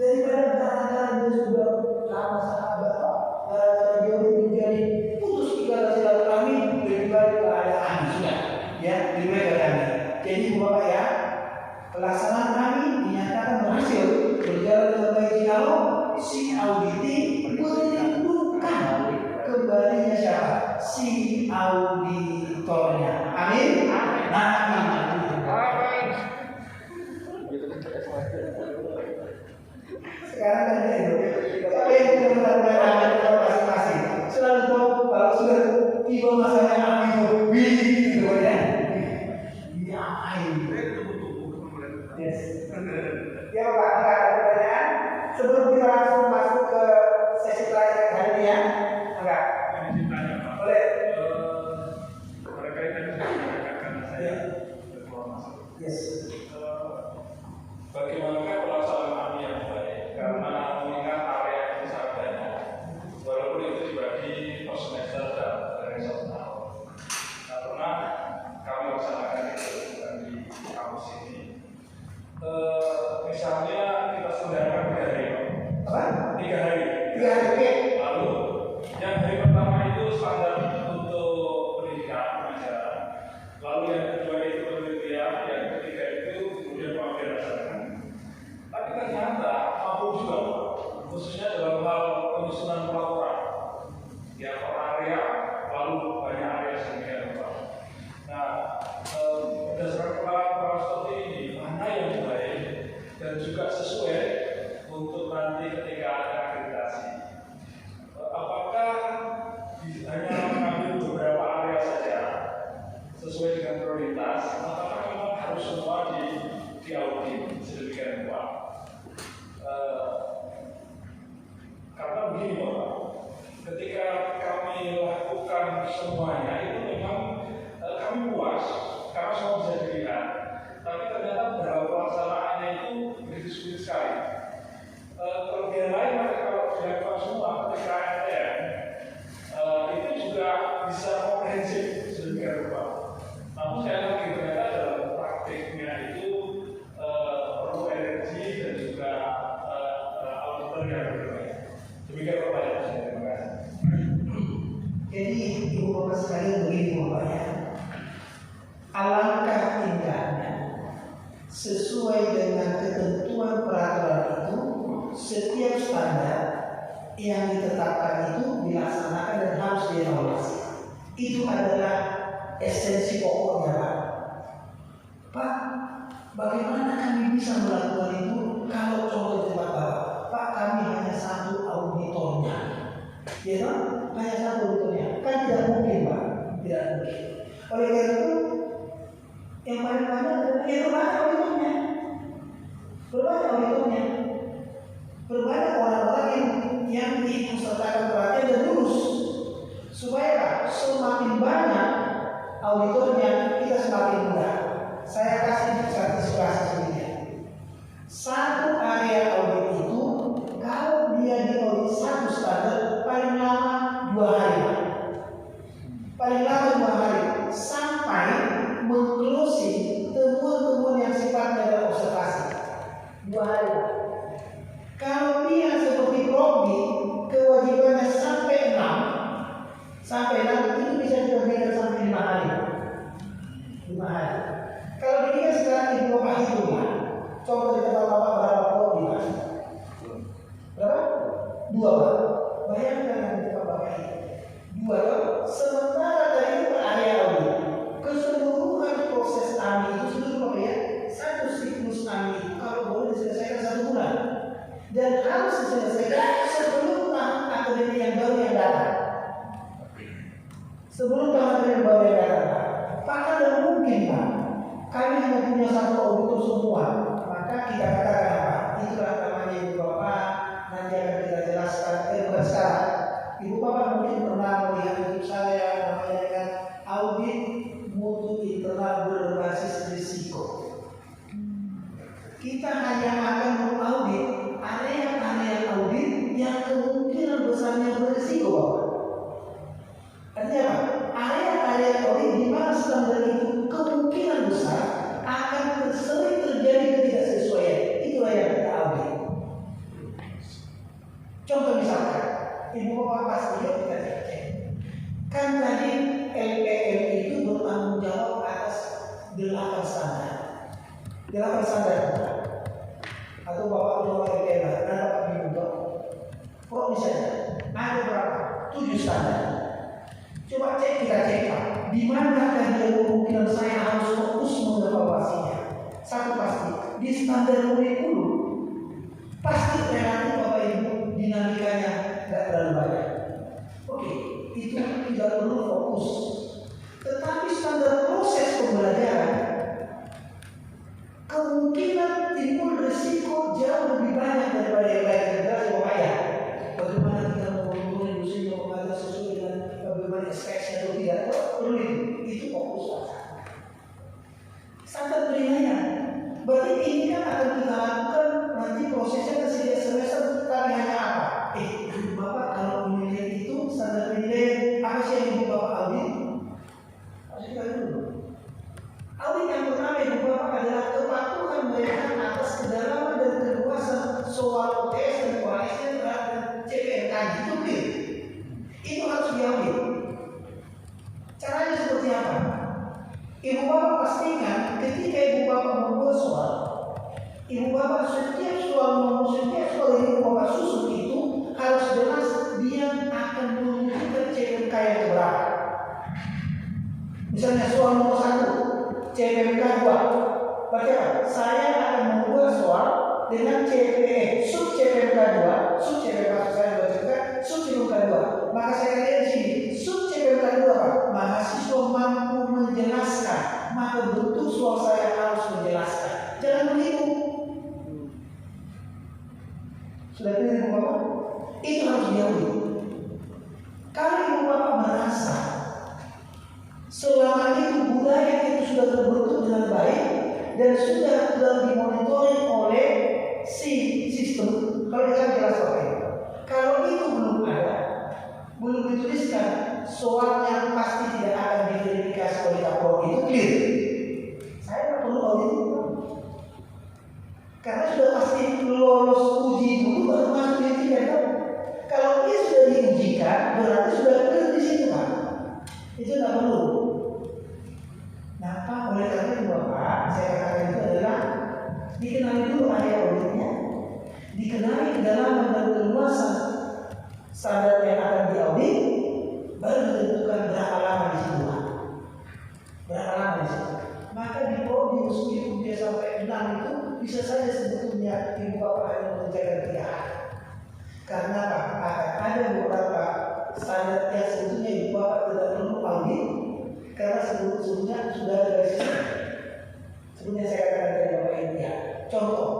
Daripada gara-gara dia sudah lama sahabat Pak, gara-gara dia menjadi putus ikatan silaturahmi, lebih baik ada ahli sudah. Ya, lebih baik dari ahli. Jadi ibu bapak ya, pelaksanaan kami dinyatakan berhasil berjalan dengan baik kalau si auditi menentukan kembalinya siapa? Si auditornya. Amin. Nah, amin. Sekarang kan itu. Siapa yang sudah benar-benar masing-masing? Selalu tahu kalau sudah tiba masanya amin itu willy gitu ya. Ini amin. Yes. Ya Bapak, enggak ada pertanyaan? Sebelum kita langsung masuk ke sesi pelajaran hari ini ya? Enggak? Boleh? Berkaitan dengan saya Yes. Bagaimana pelaksanaan kami yang baik? Karena mengingat area yang sangat banyak, walaupun itu dibagi per semester dan dari satu tahun. Karena kami laksanakan itu bukan di kampus ini. Misalnya kita selenggarakan 3 hari. Apa? 3 hari. 3 hari, oke. Lalu yang hari pertama itu standar untuk pendidikan pengajaran. Lalu yang kedua itu penelitian, yang ketiga itu kemudian pengabdian masyarakat. Tapi kan dan juga sesuai untuk nanti ketika ada akreditasi. Apakah hanya mengambil beberapa area saja sesuai dengan prioritas, apakah memang harus semua diaudit sedemikian rupa? Karena begini Bapak, ketika kami lakukan semuanya itu memang kami puas karena semua bisa dilihat, tapi ternyata dalam pelaksanaannya itu begitu sulit sekali. Kelebihan lain kalau dilakukan semua ketika ATM itu juga bisa komprehensif sedemikian rupa. Namun sekali lagi ternyata dalam praktiknya itu perlu energi dan juga auditor yang berbeda. Demikian pertanyaan saya, terima kasih. Jadi ibu bapak sekalian begini Bapak ya, alangkah indahnya sesuai dengan ketentuan peraturan itu setiap standar yang ditetapkan itu dilaksanakan dan harus dievaluasi. Itu adalah esensi pokoknya Pak. Pak, bagaimana kami bisa melakukan itu kalau contoh di tempat Bapak? Pak, kami hanya satu auditornya. Ya kan? Hanya satu auditornya. Kan tidak mungkin Pak. Tidak mungkin. Oleh karena itu, yang paling banyak adalah berbanyak auditornya. Berbanyak auditornya. Berbanyak orang-orang yang diikutsertakan perhatian dan lulus. Supaya semakin banyak auditornya, kita semakin mudah. Saya kasih sertifikasi sedikit. Satu area audit itu, kalau dia diaudit satu standar, paling lama 2 hari. Paling lama 2 hari. Sampai mengclosing temuan-temuan yang sifatnya adalah observasi. 2 hari. Kalau dia seperti Robi, kewajibannya sampai 6 itu bisa diberikan sampai 5 hari. 5 hari. Kalau dia sekarang ibu bapak hitunglah, contoh di tempat bapak berapa Robi Pak? Berapa? 2 Pak. Bayangkan yang di tempat bapak itu 2 Pak. Sementara dari itu area audit, keseluruhan proses AMI itu seluruh ya, satu siklus AMI itu kalau boleh diselesaikan 1 bulan. Dan harus diselesaikan sebelum tahun akademik yang baru yang datang. Sebelum tahun akademik yang baru yang datang, Pak, tidak mungkin Pak. Kami hanya punya satu auditor semua. Maka kita katakan apa? Itulah namanya ibu bapak. Nanti akan kita jelaskan. Bukan sekarang. Ibu bapak mungkin pernah melihat YouTube saya namanya dengan audit mutu internal berbasis risiko. Kita hanya akan mengaudit area-area audit yang kemungkinan besarnya berisiko Bapak. Artinya apa? Area-area audit di mana standar itu kemungkinan besar akan sering terjadi ketidaksesuaian. Itulah yang kita audit. Contoh misalkan, ibu bapak pasti kita cek. Kan tadi LPM itu bertanggung jawab atas 8 standar. 8 standar. Atau bapak coba LPM, ada Pak bingung Pak. Kok misalnya ada berapa? 7 standar. Coba kita cek Pak. Di manakah dia kemungkinan saya harus fokus mengevaluasinya? Satu pasti di standar kurikulum. Pasti relatif Bapak Ibu dinamikanya tidak terlalu banyak. Oke, itu tidak perlu fokus. Tetapi standar proses pembelajaran kemungkinan timbul risiko jauh lebih banyak daripada yang lain. Jelas Bapak ya. Bagaimana kita mengukur industri yang mengajar sesuai dengan bagaimana SKS atau tidak? Perlu itu fokus Pak. Standar penilaian. Berarti ini kan akan kita lakukan nanti prosesnya ke semester, tapi hanya apa? Bapak kalau penilaian itu standar penilaian apa sih yang ibu bapak audit? Harus kita dulu. Audit yang pertama ibu bapak adalah kepatuhan mereka atas kedalaman dan keluasan soal UTS dan OAS-nya terhadap CPNK itu clear. Itu harus diaudit. Caranya seperti apa? Ibu bapak pastikan ketika ibu bapak membuat soal, ibu bapak setiap soal yang ibu bapak susun itu harus jelas dia akan menunjukkan CPNK yang berapa. Misalnya soal nomor 1, CPNK 2. Berarti apa? Saya akan membuat soal dengan sub CPMK 2, sub CPMK saya juga sub CPMK 2. Maka saya katakan di sini, sub CPMK 2 Pak, mahasiswa mampu menjelaskan, maka bentuk soal saya harus menjelaskan. Jangan begitu. Sudah pilih Ibu Bapak? Itu harus diambil. Kalau Ibu Bapak merasa selama itu budaya itu sudah terbentuk dengan baik dan sudah dimonitoring oleh si sistem, kalau kita jelas Bapak, kalau itu belum ada, belum dituliskan, soalnya pasti tidak akan diverifikasi oleh Kapolri, itu clear. Saya tidak perlu audit itu, karena sudah pasti lolos uji dulu baru masuk diverifikasi. Kalau dia sudah diujikan, berarti sudah clear di situ Pak. Itu tidak perlu. Nah, Pak, oleh karena itu Bapak, saya katakan itu adalah dikenali dulu area auditnya, dikenali kedalaman dan keluasan standar yang akan diaudit, baru ditentukan berapa lama di situ Pak. Berapa lama di situ. Maka di podium 3 sampai 6 itu bisa saja sebetulnya Ibu Bapak hanya mengerjakan 3 hari. Karena Pak, akan ada beberapa standar yang sebetulnya Ibu Bapak tidak perlu audit, karena sebetulnya sudah ada dari sistem. Sebetulnya saya katakan dari Bapak Ibu ya. Contoh,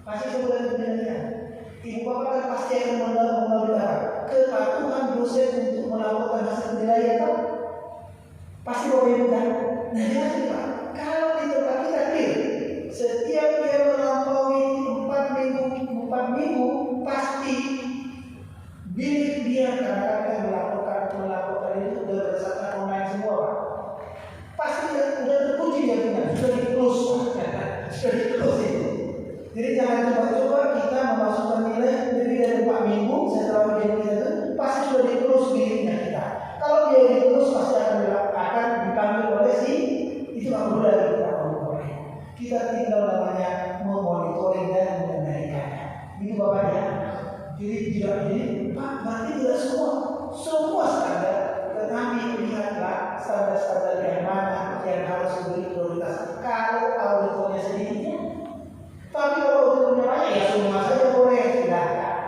pasti sebulan penelitian, Ibu Bapak kan pasti akan mengaudit apa? Kepatuhan dosen untuk melaporkan hasil penilaian Pak. Pasti Bapak Ibu kan? Nah jelas Pak, kalau di tempat kita clear, setiap dia melampaui 4 minggu pasti bilik dia kadang-kadang melaporkan itu berdasarkan online semua Pak. Pasti sudah terkunci jadinya, sudah di close sudah di close itu. Jadi jangan coba-coba kita memasukkan nilai lebih dari 4 minggu setelah ujian kita itu pasti sudah di close biliknya kita. Kalau dia di close pasti akan dipanggil oleh si itu nggak perlu lagi kita monitor. Kita tinggal namanya memonitoring dan mengendalikannya. Itu Bapaknya. Jadi tidak ini Pak, berarti tidak semua standar, tetapi lihatlah standar-standar yang mana yang harus diberi prioritas. Kalau auditornya sedikitnya, tapi kalau auditornya banyak ya semua saja boleh, silahkan.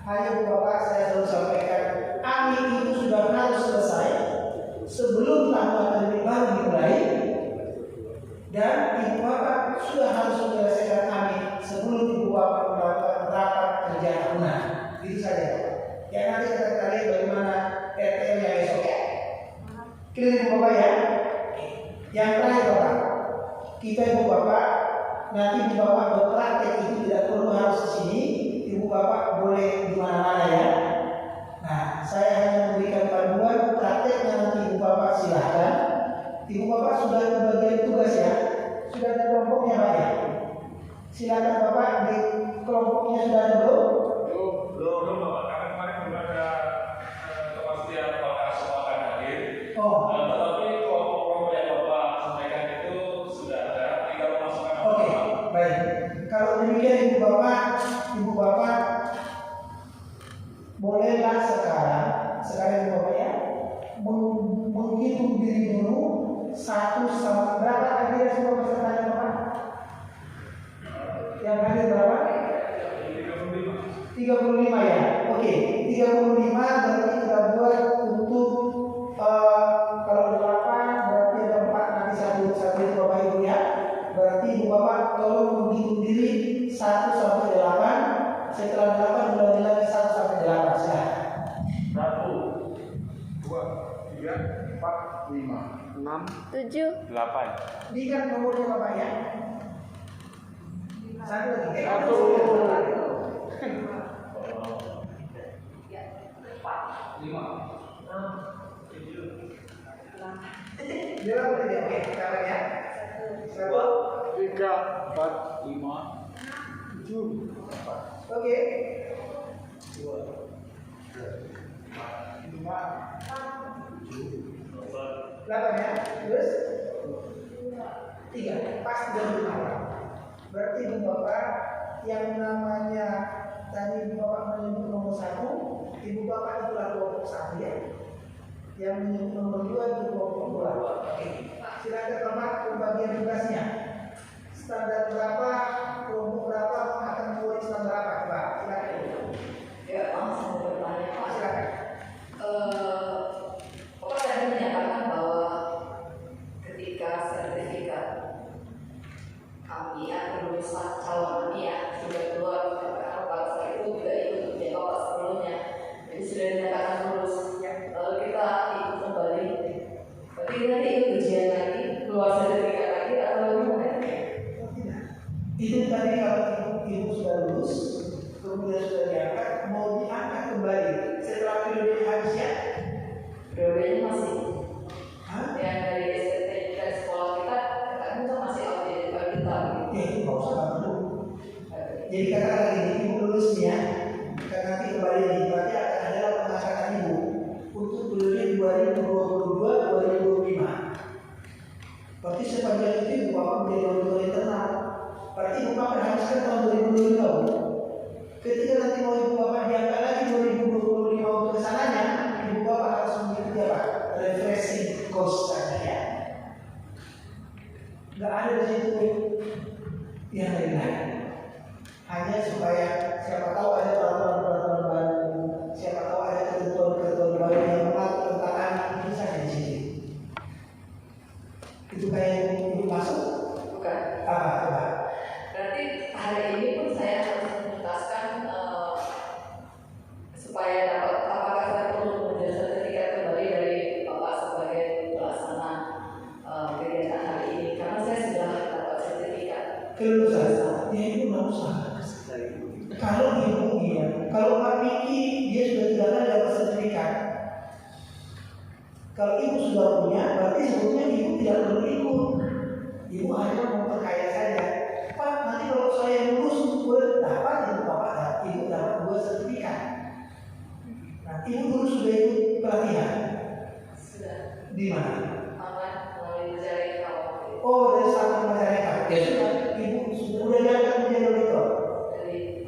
Hanya Bapak saya selalu sampaikan, AMI itu sudah harus selesai sebelum tahun akademik baru dimulai, dan Ibu Bapak sudah harus menyelesaikan AMI sebelum Ibu Bapak melakukan rapat kerja tahunan. Itu saja. Ya nanti kita lihat bagaimana RTM-nya besok ya. Clear Ibu Bapak ya. Yang terakhir Bapak, kita Ibu Bapak nanti Ibu Bapak berpraktek itu tidak perlu harus di sini. Ibu Bapak boleh di mana-mana ya. Nah, saya hanya memberikan panduan prakteknya nanti Ibu Bapak silahkan. Ibu Bapak sudah bagian tugas ya. Sudah ada kelompoknya Pak ya. Silakan Bapak di kelompoknya sudah ada belum? Belum Bapak, karena kemarin belum ada kepastian apakah semua akan hadir. Tetapi kelompok-kelompok yang Bapak sampaikan itu sudah ada, tinggal memasukkan. Oke, baik. Kalau demikian Ibu Bapak bolehlah sekarang Ibu Bapak ya menghitung diri dulu 1 sampai berapa hadir semua pesertanya Bapak? Yang hadir berapa? 35 ya. Oke, 35 berarti kita buat untuk kalau 8 berarti ada 4 nanti satu Bapak Ibu ya. Berarti Ibu Bapak tolong menghitung diri 1 sampai 8. Setelah 8 ulangi lagi 1 sampai 8 silakan. 1, 2, 3, 4, 5, 6, 7, 8. Ini kan nomornya Bapak ya. 1 lagi. 5. Dia boleh dia. Oke, sekarang ya. 1, 3, 4, 5, 7, 8. oke. 2, 5, 7, 8 ya. Terus 3. Pas 35. Berarti Ibu Bapak yang namanya tadi Ibu Bapak menyebut nomor 1, Ibu Bapak itulah kelompok 1 ya. Yang menyebut nomor 2 itu kelompok 2. Oke. Silakan Bapak pembagian tugasnya. Standar berapa, kelompok berapa, belum calon ya sudah keluar pada saat itu juga ikut ujian bapak sebelumnya, jadi sudah dinyatakan lulus. Lalu kita ikut kembali, berarti nanti ikut ujian lagi, keluar sertifikat lagi atau gimana? Itu tadi kalau ibu sudah lulus, kemudian sudah diangkat, mau diangkat kembali setelah periode habis ya? Periodenya masih. Hah? Yang dari STT dari sekolah kita kan itu masih audit kalau kita. Ya itu nggak usah perlu. Jadi katakan gini, ibu lulus nih ya, kan nanti kembali nih, berarti akan ada pengangkatan ibu untuk periode 2022-2025. Berarti sepanjang itu ibu bapak menjadi auditor internal. Berarti ibu bapak habiskan tahun 2022. Ketika nanti mau ibu bapak diangkat lagi 2025 untuk kesananya, ibu bapak harus mengikuti apa? Refreshing course saja ya. Nggak ada di situ yang lain-lain. Hanya supaya siapa tahu ada peraturan-peraturan baru, siapa tahu ada ketentuan-ketentuan baru yang mengatur tentang anak itu saja di sini. Itu kayak ibu masuk? Bukan. Apa? Berarti hari ini pun saya harus menuntaskan supaya dapat, apakah saya perlu mengambil sertifikat kembali dari bapak sebagai pelaksana kegiatan hari ini, karena saya sudah dapat sertifikat Kelulusan? Ya ibu nggak usah. Kalau ibu iya, kalau Pak Miki dia sudah 3 kali dapat sertifikat. Kalau ibu sudah punya, berarti sebetulnya ibu tidak perlu ikut. Ibu hanya memperkaya saja. Pak, nanti kalau saya lulus, boleh dapat ibu bapak ibu dapat 2 sertifikat. Nah, ibu dulu sudah ikut pelatihan. sudah Di mana? aman melalui jaring kawal Oh, dari satu masyarakat. Ya sudah, ibu sudah diangkat menjadi auditor. dari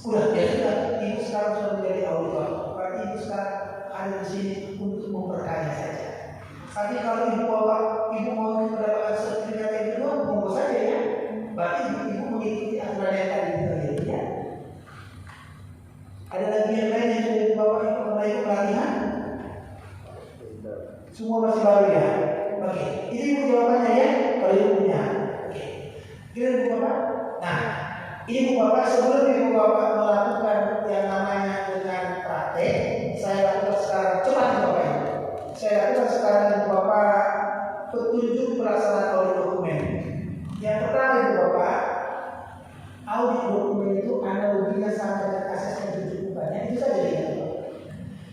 Udah, ya sudah. Ibu sekarang sudah menjadi auditor. Berarti ibu sekarang ada di sini untuk memperkaya saja. Tapi kalau ibu mau mendapatkan sertifikat yang kedua, monggo saja ya. Berarti ibu mengikuti aturan yang tadi itu ya. Ada lagi yang lain yang sudah dibawa ibu mulai pelatihan? Semua masih baru ya. Oke, ini ibu jawabannya ya. Kalau ibu punya. Oke. Kira ibu bapak. Nah, ini ibu bapak sebelum ibu bapak melakukan yang namanya dengan praktek, saya lakukan sekarang cepat ibu bapak. Saya lakukan sekarang ibu bapak petunjuk pelaksanaan audit dokumen. Yang pertama ibu bapak, audit dokumen itu analoginya sama dengan asesmen kecukupannya, itu saja ya.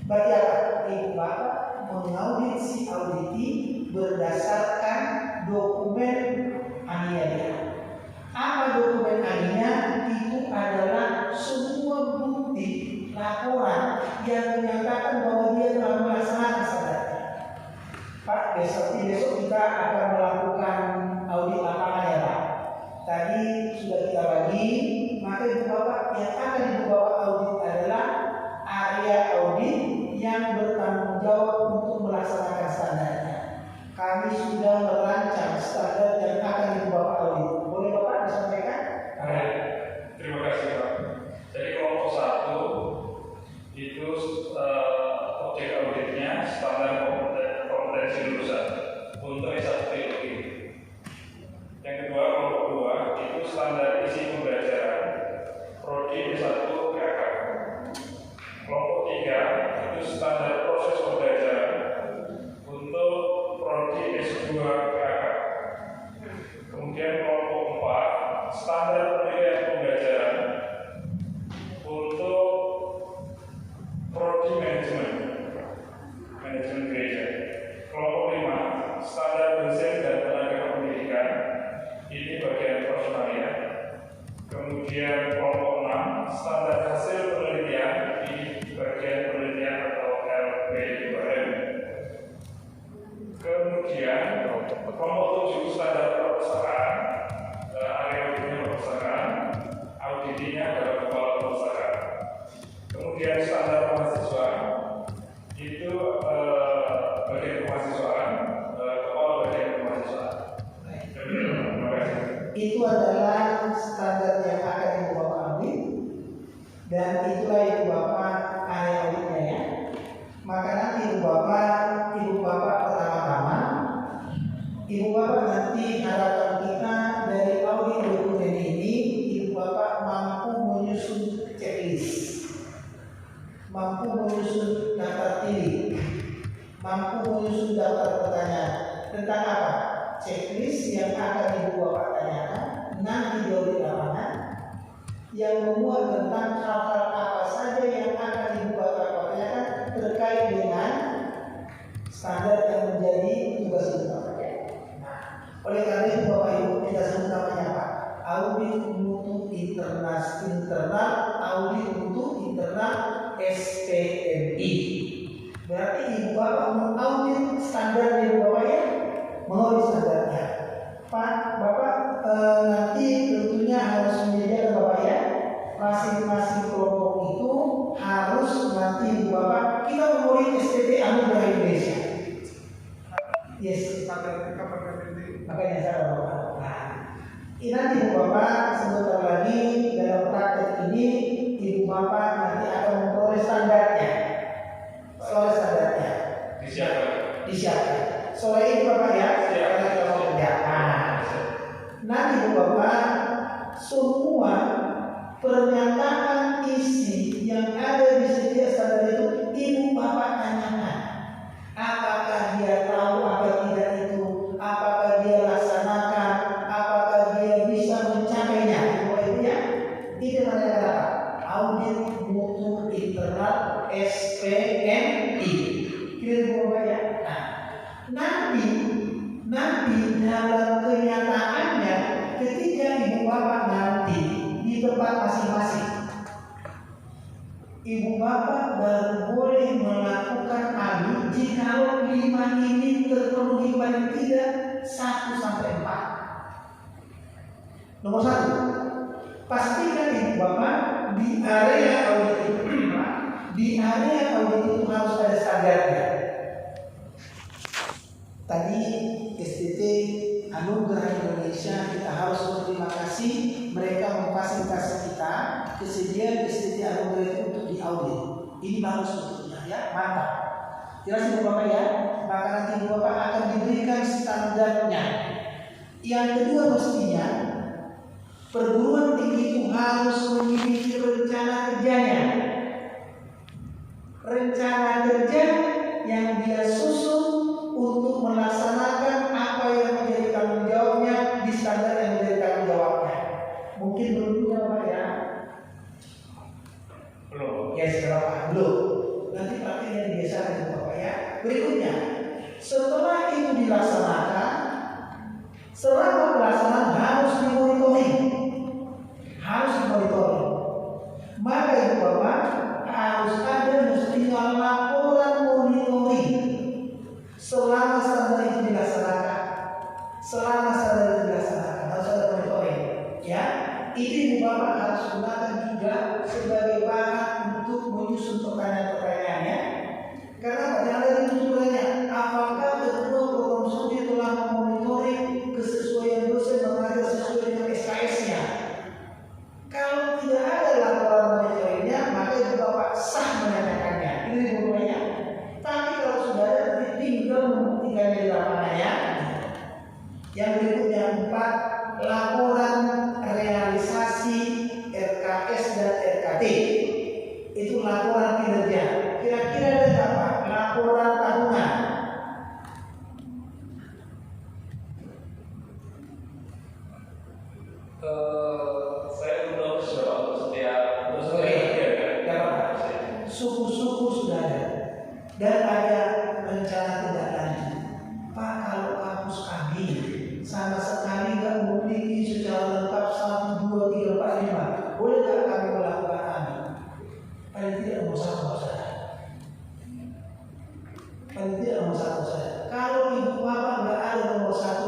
Berarti apa? Ibu bapak mengaudit si auditi berdasarkan dokumen aniaya. Apa dokumen aniaya? Itu adalah semua bukti laporan yang menyatakan bahwa dia telah melaksanakan standarnya. Pak, besok kita akan melakukan audit lapangan ya Pak. Tadi sudah kita bagi, maka ibu bapak yang akan ibu bapak audit adalah area audit yang bertanggung jawab untuk melaksanakan standarnya. Kami sudah merancang standar yang akan ibu bapak audit. Boleh bapak disampaikan? Baik, terima kasih Pak. Jadi kelompok 1 itu objek auditnya standar kompetensi lulusan untuk S1 teologi. Yang kedua, kelompok 2 itu standar isi pembelajaran prodi S1 PAK. Kelompok 3 itu standar proses pembelajaran untuk prodi S2 PAK. Kemudian kelompok 4 standar penilaian pembelajaran untuk prodi manajemen gereja. Kelompok 5 standar dosen dan tenaga pendidikan, ini bagian personalia. Kemudian kelompok 6 standar hasil penelitian, ini bagian penelitian atau LP2M. Kemudian kelompok 7 standar perpustakaan, area auditnya perpustakaan, auditinya adalah kepala perpustakaan. Kemudian standar mahasiswa itu bagian kemahasiswaan, kepala bagian kemahasiswaan. Terima kasih. Itu adalah standar yang akan ibu bapak audit, dan itulah ibu bapak area auditnya ya. Maka nanti ibu bapak pertama-tama, ibu bapak nanti harapan kita dari audit dokumen mampu menyusun daftar pertanyaan tentang apa? Checklist yang akan ibu bapak tanyakan nanti di lapangan, yang memuat tentang hal-hal apa saja yang akan ibu bapak tanyakan terkait dengan standar yang menjadi tugas ibu bapak. Nah, oleh karena itu bapak ibu kita sebut namanya apa? Audit mutu internal, audit mutu internal SPMI. Berarti ibu bapak mengaudit standar ibu bapak ya, mengaudit standarnya. Pak bapak nanti tentunya harus menyediakan bapak ya, masing-masing kelompok itu harus nanti ibu bapak kita mengaudit SPT Anugerah Indonesia. Yes, makanya saya bapak. Nah, ini nanti ibu bapak sebentar lagi dalam praktek ini ibu bapak nanti akan memperoleh standarnya. Soal standarnya disiapkan. Soal ini bapak ya, karena kita mau kerjakan. Nanti ibu bapak semua pernyataan isi yang ada di setiap standar itu ibu bapak tanyakan. Apakah dia tahu apa tidak itu? Apakah dia laksanakan? Apakah dia bisa mencapainya? Ibu ya, itu namanya apa? Audit mutu internal SPMI. Kira bapak ya. Nah, nanti dalam kenyataannya ketika ibu bapak nanti di tempat masing-masing, ibu bapak baru boleh melakukan audit jika 5 ini terpenuhi paling tidak 1 sampai 4. Nomor 1, pastikan ibu bapak di area audit itu harus ada standarnya. Tadi STT Anugerah Indonesia kita harus berterima kasih, mereka memfasilitasi kita kesediaan STT Anugerah itu untuk diaudit. Ini bagus untuknya ya, mantap. Jelas ibu bapak ya, maka nanti ibu bapak akan diberikan standarnya. Yang kedua mestinya perguruan tinggi itu harus memiliki rencana kerjanya. Rencana kerja yang dia susun untuk melaksanakan apa yang menjadi tanggung jawabnya di standar yang menjadi tanggung jawabnya. Mungkin belum juga Pak ya? Belum. Ya sekarang belum. Nanti praktiknya dibiasakan itu Bapak ya. Berikutnya, setelah itu dilaksanakan, selama pelaksanaan harus dimonitoring. Maka ibu bapak harus ada mestinya laporan monitoring selama standar itu dilaksanakan. Harus ada monitoring. Ya, itu ibu bapak harus gunakan juga sebagai bahan untuk menyusun pertanyaan-pertanyaannya. Karena jangan lagi tujuannya, apakah ketua program studi telah memonitoring kesesuaian dosen mengajar sesuai dengan SKS-nya? Kalau tidak ada laporan monitoringnya, maka ibu bapak sah menanyakannya. Ini ibu-bapaknya. Tapi kalau sudah ada, nanti tinggal membuktikannya di lapangannya. Yang berikutnya 4, laporan realisasi RKS dan RKT. Itu laporan kinerja. Kira-kira ada apa? Laporan tahunan. Saya belum tahu untuk setiap Suku-suku sudah ada. Dan ada rencana tindak lanjut. Pak, kalau kampus kami sama sekali nggak memiliki secara lengkap 1, 2, 3, 4, 5. Boleh nggak kami melakukan amin? Paling tidak nomor 1 saja. Kalau ibu bapak nggak ada nomor 1